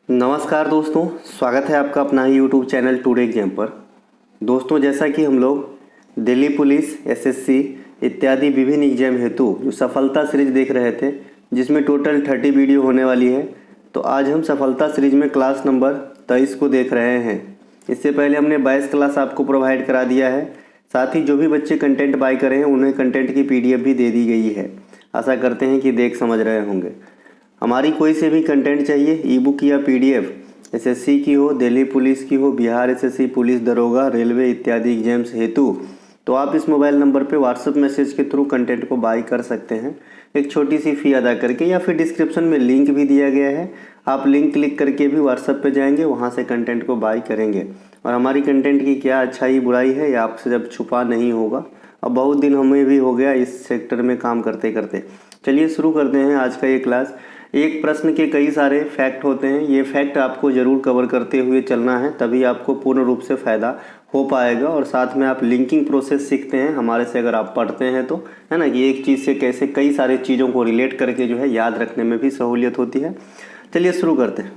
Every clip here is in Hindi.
नमस्कार दोस्तों, स्वागत है आपका अपना ही यूट्यूब चैनल टुडे एग्जाम पर। दोस्तों, जैसा कि हम लोग दिल्ली पुलिस, एसएससी इत्यादि विभिन्न एग्जाम हेतु जो सफलता सीरीज देख रहे थे, जिसमें टोटल 30 वीडियो होने वाली है, तो आज हम सफलता सीरीज में क्लास नंबर 23 को देख रहे हैं। इससे पहले हमने 22 क्लास आपको प्रोवाइड करा दिया है। साथ ही जो भी बच्चे कंटेंट बाय करें हैं उन्हें कंटेंट की PDF भी दे दी गई है। आशा करते हैं कि देख समझ रहे होंगे। हमारी कोई से भी कंटेंट चाहिए, ई बुक या PDF, एसएससी की हो, दिल्ली पुलिस की हो, बिहार एसएससी, पुलिस दरोगा, रेलवे इत्यादि एग्जाम्स हेतु, तो आप इस मोबाइल नंबर पे व्हाट्सएप मैसेज के थ्रू कंटेंट को बाय कर सकते हैं एक छोटी सी फ़ी अदा करके, या फिर डिस्क्रिप्शन में लिंक भी दिया गया है। आप लिंक क्लिक करके भी व्हाट्सएप पे जाएंगे, वहाँ से कंटेंट को बाय करेंगे। और हमारी कंटेंट की क्या अच्छाई बुराई है, या आपसे जब छुपा नहीं होगा। अब बहुत दिन हमें भी हो गया इस सेक्टर में काम करते करते। चलिए शुरू करते हैं आज का ये क्लास। एक प्रश्न के कई सारे फैक्ट होते हैं, ये फैक्ट आपको ज़रूर कवर करते हुए चलना है, तभी आपको पूर्ण रूप से फ़ायदा हो पाएगा। और साथ में आप लिंकिंग प्रोसेस सीखते हैं हमारे से, अगर आप पढ़ते हैं तो, है ना, कि एक चीज़ से कैसे कई सारे चीज़ों को रिलेट करके जो है याद रखने में भी सहूलियत होती है। चलिए शुरू करते हैं।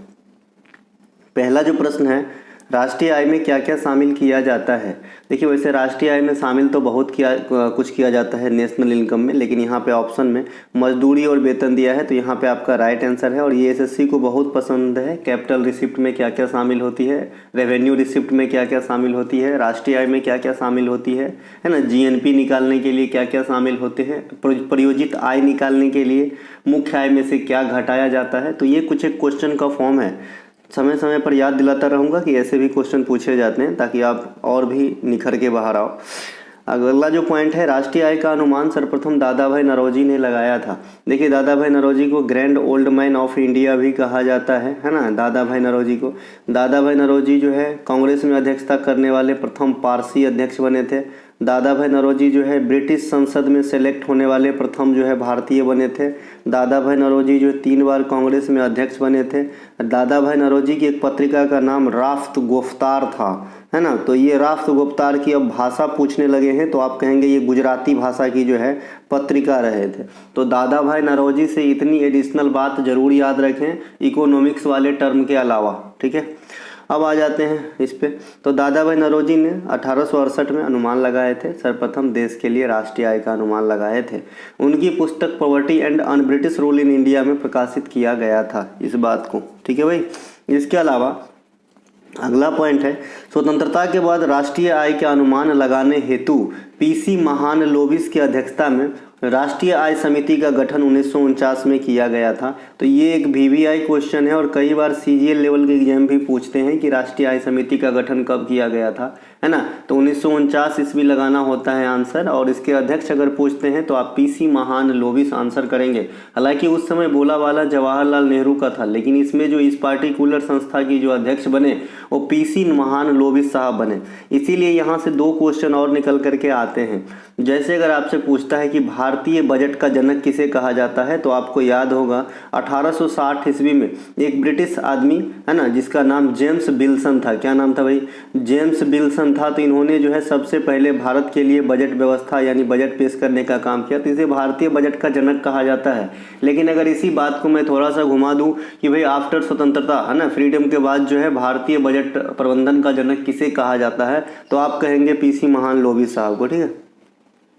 पहला जो प्रश्न है, राष्ट्रीय आय में क्या क्या शामिल किया जाता है। देखिए, वैसे राष्ट्रीय आय में शामिल तो बहुत कुछ किया जाता है नेशनल इनकम में, लेकिन यहाँ पे ऑप्शन में मजदूरी और वेतन दिया है, तो यहाँ पे आपका राइट आंसर है। और ये एसएससी को बहुत पसंद है। कैपिटल रिसिप्ट में क्या क्या शामिल होती है, रेवेन्यू रिसिप्ट में क्या क्या शामिल होती है, राष्ट्रीय आय में क्या क्या शामिल होती है ना, GNP निकालने के लिए क्या क्या शामिल होते हैं, प्रयोजित आय निकालने के लिए मुख्य आय में से क्या घटाया जाता है। तो ये कुछ एक क्वेश्चन का फॉर्म है। समय समय पर याद दिलाता रहूँगा कि ऐसे भी क्वेश्चन पूछे जाते हैं, ताकि आप और भी निखर के बाहर आओ। अगला जो पॉइंट है, राष्ट्रीय आय का अनुमान सर्वप्रथम दादा भाई नौरोजी ने लगाया था। देखिए, दादा भाई नौरोजी को grand old man of India भी कहा जाता है ना, दादा भाई नौरोजी को। दादा भाई नौरोजी जो है कांग्रेस में अध्यक्षता करने वाले प्रथम पारसी अध्यक्ष बने थे। दादा भाई नौरोजी जो है ब्रिटिश संसद में सेलेक्ट होने वाले प्रथम जो है भारतीय बने थे। दादा भाई नौरोजी जो 3 बार कांग्रेस में अध्यक्ष बने थे। दादा भाई नौरोजी की एक पत्रिका का नाम राफ्त गुफ्तार था, है ना। तो ये राफ्त गुफ्तार की अब भाषा पूछने लगे हैं, तो आप कहेंगे ये गुजराती भाषा की जो है पत्रिका रहे थे। तो दादा भाई नौरोजी से इतनी एडिशनल बात जरूर याद रखें, इकोनॉमिक्स वाले टर्म के अलावा, ठीक है। अब आ जाते हैं इस पे। तो दादा भाई नौरोजी ने 1868 में अनुमान लगाए थे, सर्वप्रथम देश के लिए राष्ट्रीय आय का अनुमान लगाए थे। उनकी पुस्तक poverty and un British rule in India में प्रकाशित किया गया था इस बात को, ठीक है भाई। इसके अलावा अगला पॉइंट है, स्वतंत्रता के बाद राष्ट्रीय आय के अनुमान लगाने हेतु PC महालनोबिस की अध्यक्षता में राष्ट्रीय आय समिति का गठन 1949 में किया गया था। तो ये एक VVI क्वेश्चन है, और कई बार CGL लेवल के एग्जाम भी पूछते हैं कि राष्ट्रीय आय समिति का गठन कब किया गया था, है ना। तो 1949 ईस्वी लगाना होता है आंसर, और इसके अध्यक्ष अगर पूछते हैं तो आप PC महालनोबिस आंसर करेंगे। हालांकि उस समय बोला वाला जवाहरलाल नेहरू का था, लेकिन इसमें जो इस पार्टिकुलर संस्था की जो अध्यक्ष बने वो PC महालनोबिस साहब बने। इसीलिए यहाँ से 2 क्वेश्चन और निकल करके आते हैं। जैसे अगर आपसे पूछता है कि भारतीय बजट का जनक किसे कहा जाता है, तो आपको याद होगा 1860 ईस्वी में एक ब्रिटिश आदमी, है ना, जिसका नाम जेम्स बिल्सन था। क्या नाम था भाई? जेम्स बिल्सन था। तो इन्होंने जो है सबसे पहले भारत के लिए बजट व्यवस्था यानी बजट पेश करने का काम किया, तो इसे भारतीय बजट का जनक कहा जाता है। लेकिन अगर इसी बात को मैं थोड़ा सा घुमा दूं कि भाई आफ्टर स्वतंत्रता, है ना, फ्रीडम के बाद जो है भारतीय बजट प्रबंधन का जनक किसे कहा जाता है, तो आप कहेंगे PC महालनोबिस साहब को, ठीक है।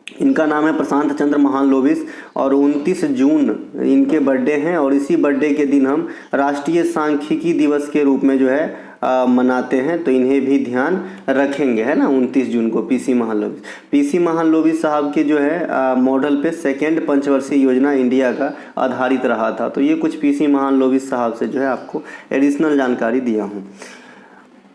इनका नाम है प्रशांत चंद्र महालनोबिस, और 29 जून इनके बर्थडे हैं, और इसी बर्थडे के दिन हम राष्ट्रीय सांख्यिकी दिवस के रूप में जो है मनाते हैं। तो इन्हें भी ध्यान रखेंगे, है ना, 29 जून को PC महालनोबिस साहब के जो है मॉडल पे 2nd पंचवर्षीय योजना इंडिया का आधारित रहा था। तो ये कुछ PC महालनोबिस साहब से जो है आपको एडिशनल जानकारी दिया हूँ।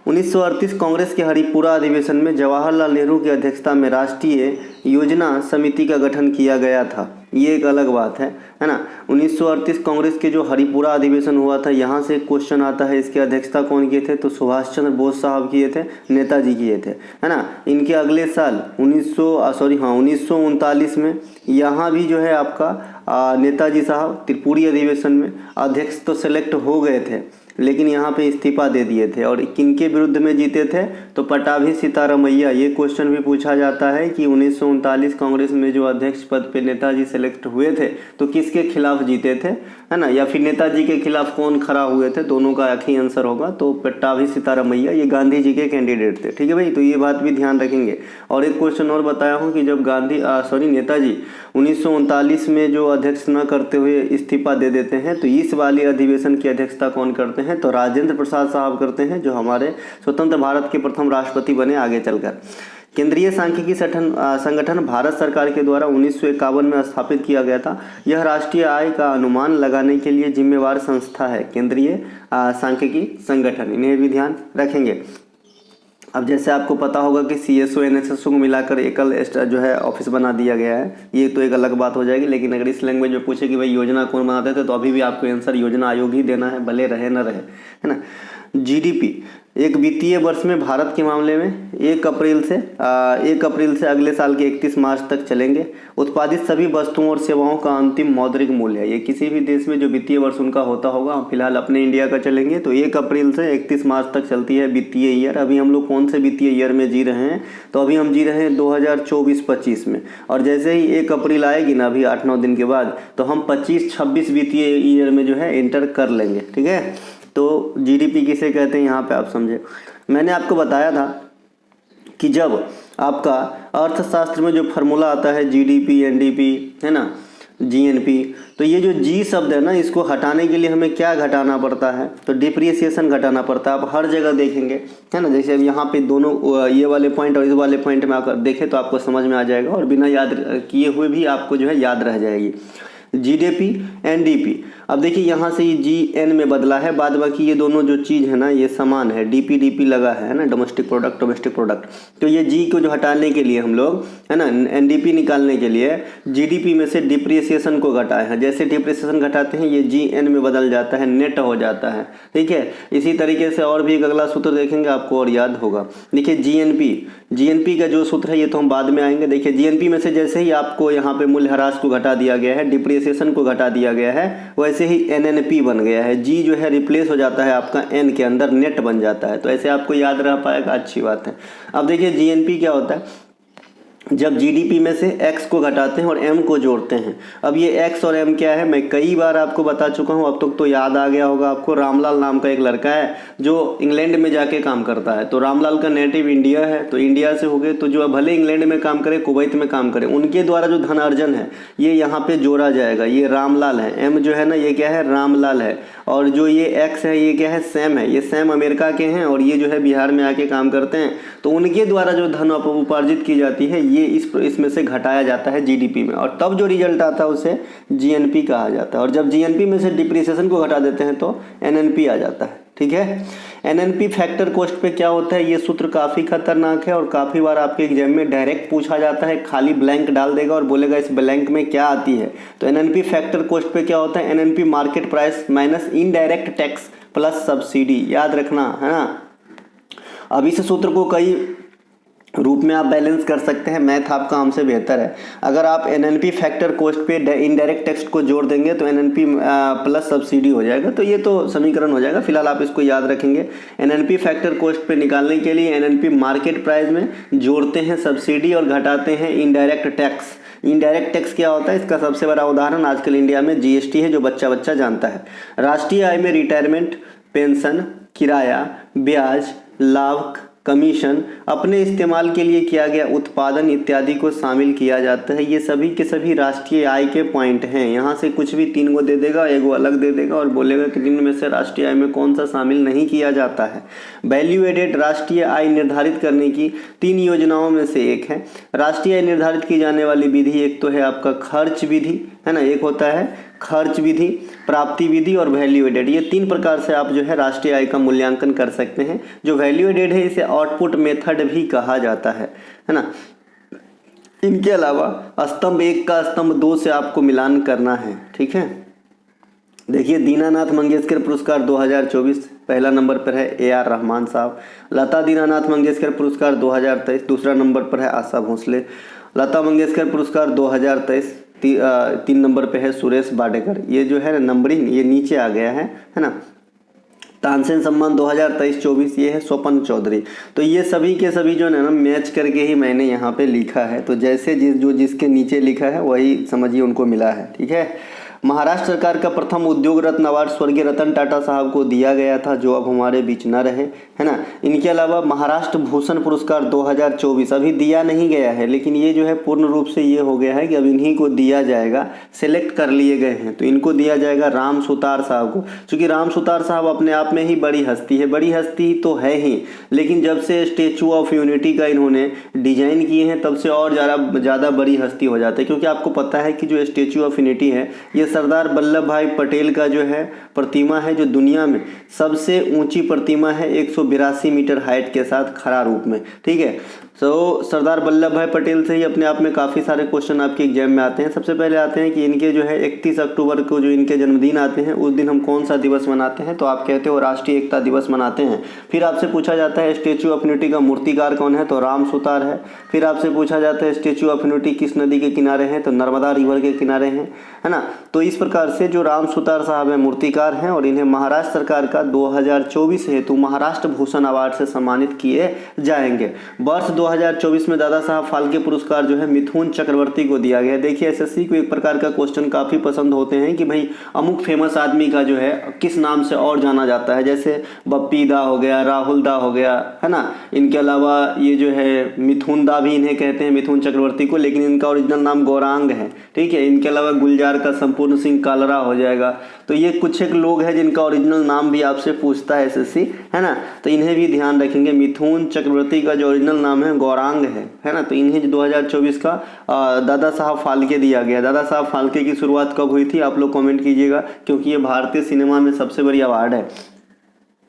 1938 कांग्रेस के हरिपुरा अधिवेशन में जवाहरलाल नेहरू की अध्यक्षता में राष्ट्रीय योजना समिति का गठन किया गया था। ये एक अलग बात है ना। 1938 कांग्रेस के जो हरिपुरा अधिवेशन हुआ था, यहाँ से एक क्वेश्चन आता है, इसकी अध्यक्षता कौन किए थे, तो सुभाष चंद्र बोस साहब किए थे, नेताजी किए थे, है ना। इनके अगले साल 1939 में यहाँ भी जो है आपका नेताजी साहब त्रिपुरी अधिवेशन में अध्यक्ष तो सेलेक्ट हो गए थे, लेकिन यहाँ पे इस्तीफा दे दिए थे। और किनके विरुद्ध में जीते थे? तो पट्टाभी सीतारामैया। ये क्वेश्चन भी पूछा जाता है कि 1939 कांग्रेस में जो अध्यक्ष पद पे नेताजी सेलेक्ट हुए थे तो किसके खिलाफ जीते थे, है ना, या फिर नेताजी के खिलाफ कौन खड़ा हुए थे? दोनों का एक ही आंसर होगा। तो पट्टाभी सीतारामैया ये गांधी जी के कैंडिडेट थे। ठीक है भाई, तो ये बात भी ध्यान रखेंगे। और एक क्वेश्चन और बताया हूँ कि जब नेताजी 1939 में जो अध्यक्ष न करते हुए इस्तीफा दे देते हैं तो इस वाली अधिवेशन की अध्यक्षता कौन करते हैं? तो राजेंद्र प्रसाद साहब करते हैं, जो हमारे स्वतंत्र भारत के प्रथम राष्ट्रपति बने आगे चलकर। केंद्रीय सांख्यिकी संगठन भारत सरकार के द्वारा 1951 में स्थापित किया गया था। यह राष्ट्रीय आय का अनुमान लगाने के लिए जिम्मेवार संस्था है, केंद्रीय सांख्यिकी संगठन। इन्हें भी ध्यान रखेंगे। अब जैसे आपको पता होगा कि CSO NSSO को मिलाकर एकल जो है ऑफिस बना दिया गया है, ये तो एक अलग बात हो जाएगी। लेकिन अगर इस लैंग्वेज में पूछे कि भाई योजना कौन बनाते थे तो अभी भी आपको आंसर योजना आयोग ही देना है, भले रहे न रहे, है ना। GDP एक वित्तीय वर्ष में भारत के मामले में 1 अप्रैल से अगले साल के 31 मार्च तक चलेंगे। उत्पादित सभी वस्तुओं और सेवाओं का अंतिम मौद्रिक मूल्य है। ये किसी भी देश में जो वित्तीय वर्ष उनका होता होगा, हम फिलहाल अपने इंडिया का चलेंगे तो 1 अप्रैल से 31 मार्च तक चलती है वित्तीय ईयर। अभी हम लोग कौन से वित्तीय ईयर में जी रहे हैं? तो अभी हम जी रहे हैं 2024-25 में। और जैसे ही 1 अप्रैल आएगी ना, अभी 8-9 दिन के बाद, तो हम 25-26 वित्तीय ईयर में जो है एंटर कर लेंगे। ठीक है, तो GDP किसे कहते हैं यहाँ पे आप समझे। मैंने आपको बताया था कि जब आपका अर्थशास्त्र में जो फार्मूला आता है GDP, NDP, है ना, GNP, तो ये जो G शब्द है ना, इसको हटाने के लिए हमें क्या घटाना पड़ता है? तो डिप्रिसिएशन घटाना पड़ता है। आप हर जगह देखेंगे, है ना, जैसे अब यहाँ पे दोनों ये वाले पॉइंट और इस वाले पॉइंट में आकर देखें तो आपको समझ में आ जाएगा, और बिना याद किए हुए भी आपको जो है याद रह जाएगी। GDP, NDP। अब देखिए यहाँ से ये GN में बदला है, बाद बाकी ये दोनों जो चीज़ है ना ये समान है, DP लगा है ना, डोमेस्टिक प्रोडक्ट। तो ये G को जो हटाने के लिए हम लोग, है ना, NDP निकालने के लिए GDP में से डिप्रिसिएशन को घटाए हैं। जैसे डिप्रिसिएशन घटाते हैं ये GN में बदल जाता है, नेट हो जाता है। ठीक है, इसी तरीके से और भी एक अगला सूत्र देखेंगे आपको और याद होगा। देखिए GNP का जो सूत्र है ये तो हम बाद में आएंगे। देखिए GNP में से जैसे ही आपको यहाँ पे मूल्यह्रास को घटा दिया गया है, डिप्रिसिएशन को घटा दिया गया है, वैसे ही NNP बन गया है। G जो है रिप्लेस हो जाता है आपका N के अंदर, नेट बन जाता है। तो ऐसे आपको याद रह पाएगा, अच्छी बात है। अब देखिए GNP क्या होता है? जब GDP में से X को घटाते हैं और M को जोड़ते हैं। अब ये X और M क्या है, मैं कई बार आपको बता चुका हूँ, अब तक तो याद आ गया होगा आपको। रामलाल नाम का एक लड़का है जो इंग्लैंड में जाके काम करता है। तो रामलाल का नेटिव इंडिया है, तो इंडिया से हो गए, तो जो भले इंग्लैंड में काम करे, कुवैत में काम करे, उनके द्वारा जो धन अर्जन है ये यहाँ पे जोड़ा जाएगा। ये रामलाल है, M जो है ना ये क्या है, रामलाल है। और जो ये X है ये क्या है, सैम है। ये सैम अमेरिका के हैं और ये जो है बिहार में आके काम करते हैं। तो उनके द्वारा जो धन उपार्जित की जाती है ये इसमें से घटाया जाता है GDP में, और तब जो रिजल्ट आता है उसे GNP कहा जाता है। और जब GNP में से डिप्रिसिएशन को घटा देते हैं तो NNP आ जाता है। ठीक है, NNP फैक्टर कॉस्ट पे क्या होता है? ये सूत्र काफ़ी खतरनाक है और काफ़ी बार आपके एग्जाम में डायरेक्ट पूछा जाता है। खाली ब्लैंक डाल देगा और बोलेगा इस ब्लैंक में क्या आती है। तो NNP फैक्टर कॉस्ट पे क्या होता है? NNP market price minus indirect tax plus subsidy, याद रखना है ना। अब इस सूत्र को कई रूप में आप बैलेंस कर सकते हैं, मैथ आपका हमसे बेहतर है। अगर आप NNP फैक्टर कॉस्ट पे इनडायरेक्ट टैक्स को जोड़ देंगे तो NNP प्लस सब्सिडी हो जाएगा। तो ये तो समीकरण हो जाएगा, फिलहाल आप इसको याद रखेंगे। NNP फैक्टर कॉस्ट पे निकालने के लिए NNP मार्केट प्राइस में जोड़ते हैं सब्सिडी और घटाते हैं इनडायरेक्ट टैक्स। इनडायरेक्ट टैक्स क्या होता है? इसका सबसे बड़ा उदाहरण आजकल इंडिया में GST है, जो बच्चा जानता है। राष्ट्रीय आय में रिटायरमेंट, पेंशन, किराया, ब्याज, लाभ, कमीशन, अपने इस्तेमाल के लिए किया गया उत्पादन इत्यादि को शामिल किया जाता है। ये सभी के सभी राष्ट्रीय आय के पॉइंट हैं। यहाँ से कुछ भी 3 को दे देगा, 1 अलग दे देगा और बोलेगा कि 3 में से राष्ट्रीय आय में कौन सा शामिल नहीं किया जाता है। वैल्यू एडेड राष्ट्रीय आय निर्धारित करने की 3 योजनाओं में से एक है। राष्ट्रीय आय निर्धारित की जाने वाली विधि एक तो है आपका खर्च विधि, है ना, एक होता है खर्च विधि, प्राप्ति विधि और वैल्यू एडेड। ये 3 प्रकार से आप जो है राष्ट्रीय आय का मूल्यांकन कर सकते हैं। जो वैल्यू एडेड है इसे आउटपुट मेथड भी कहा जाता है ना। इनके अलावा स्तंभ 1 का स्तंभ 2 से आपको मिलान करना है। ठीक है, देखिए दीनानाथ मंगेशकर पुरस्कार 2024 पहला नंबर पर है AR रहमान साहब। लता दीनानाथ मंगेशकर पुरस्कार 2023 दूसरा नंबर पर है आशा भोसले। लता मंगेशकर पुरस्कार 2023 3 नंबर पे है सुरेश वाडेकर। ये जो है नंबरिंग ये नीचे आ गया है ना। तानसेन सम्मान 2023-24 ये है स्वपन चौधरी। तो ये सभी के सभी जो है ना मैच करके ही मैंने यहाँ पे लिखा है, तो जैसे जिसके नीचे लिखा है वही समझिए उनको मिला है, ठीक है। महाराष्ट्र सरकार का प्रथम उद्योग रत्न अवार्ड स्वर्गीय रतन टाटा साहब को दिया गया था, जो अब हमारे बीच न रहे, है ना। इनके अलावा महाराष्ट्र भूषण पुरस्कार 2024 अभी दिया नहीं गया है, लेकिन ये जो है पूर्ण रूप से ये हो गया है कि अब इन्हीं को दिया जाएगा, सेलेक्ट कर लिए गए हैं, तो इनको दिया जाएगा राम सुतार साहब को। क्योंकि राम सुतार साहब अपने आप में ही बड़ी हस्ती है, बड़ी हस्ती तो है ही, लेकिन जब से स्टेचू ऑफ यूनिटी का इन्होंने डिजाइन किए हैं तब से और ज़्यादा बड़ी हस्ती हो जाते हैं। क्योंकि आपको पता है कि जो स्टेचू ऑफ यूनिटी है ये सरदार वल्लभ भाई पटेल का जो है प्रतिमा है, जो दुनिया में सबसे ऊंची प्रतिमा है 182 मीटर हाइट के साथ खड़ा रूप में, ठीक है। तो सरदार वल्लभ भाई पटेल से ही अपने आप में काफ़ी सारे क्वेश्चन आपके एग्जाम में आते हैं। सबसे पहले आते हैं कि इनके जो है 31 अक्टूबर को जो इनके जन्मदिन आते हैं उस दिन हम कौन सा दिवस मनाते हैं, तो आप कहते हो राष्ट्रीय एकता दिवस मनाते हैं। फिर आपसे पूछा जाता है स्टेचू ऑफ यूनिटी का मूर्तिकार कौन है, तो राम सुतार है। फिर आपसे पूछा जाता है स्टेचू ऑफ यूनिटी किस नदी के किनारे हैं, तो नर्मदा रिवर के किनारे हैं, है ना। तो इस प्रकार से जो राम सुतार साहब हैं मूर्तिकार हैं और इन्हें महाराष्ट्र सरकार का 2024 हेतु महाराष्ट्र भूषण अवार्ड से सम्मानित किए जाएंगे। वर्ष 2024 में दादा साहब फाल्के पुरस्कार जो है मिथुन चक्रवर्ती को दिया गया। देखिए एसएससी को एक प्रकार का क्वेश्चन काफ़ी पसंद होते हैं कि भाई अमुक फेमस आदमी का जो है किस नाम से और जाना जाता है, जैसे बप्पी दा हो गया, राहुल दा हो गया, है ना। इनके अलावा ये जो है मिथुन दा भी इन्हें कहते हैं, मिथुन चक्रवर्ती को, लेकिन इनका ओरिजिनल नाम गौरांग है, ठीक है। इनके अलावा गुलजार का संपूर्ण सिंह कालरा हो जाएगा। तो ये कुछ एक लोग हैं जिनका ओरिजिनल नाम भी आपसे पूछता है एसएससी, है ना। तो इन्हें भी ध्यान रखेंगे। मिथुन चक्रवर्ती का जो ओरिजिनल नाम है गौरांग है ना। तो इन्हें 2024 का दादा साहब फाल्के दिया गया। दादा साहब फाल्के की शुरुआत कब हुई थी आप लोग कमेंट कीजिएगा, क्योंकि ये भारतीय सिनेमा में सबसे बड़ी अवार्ड है।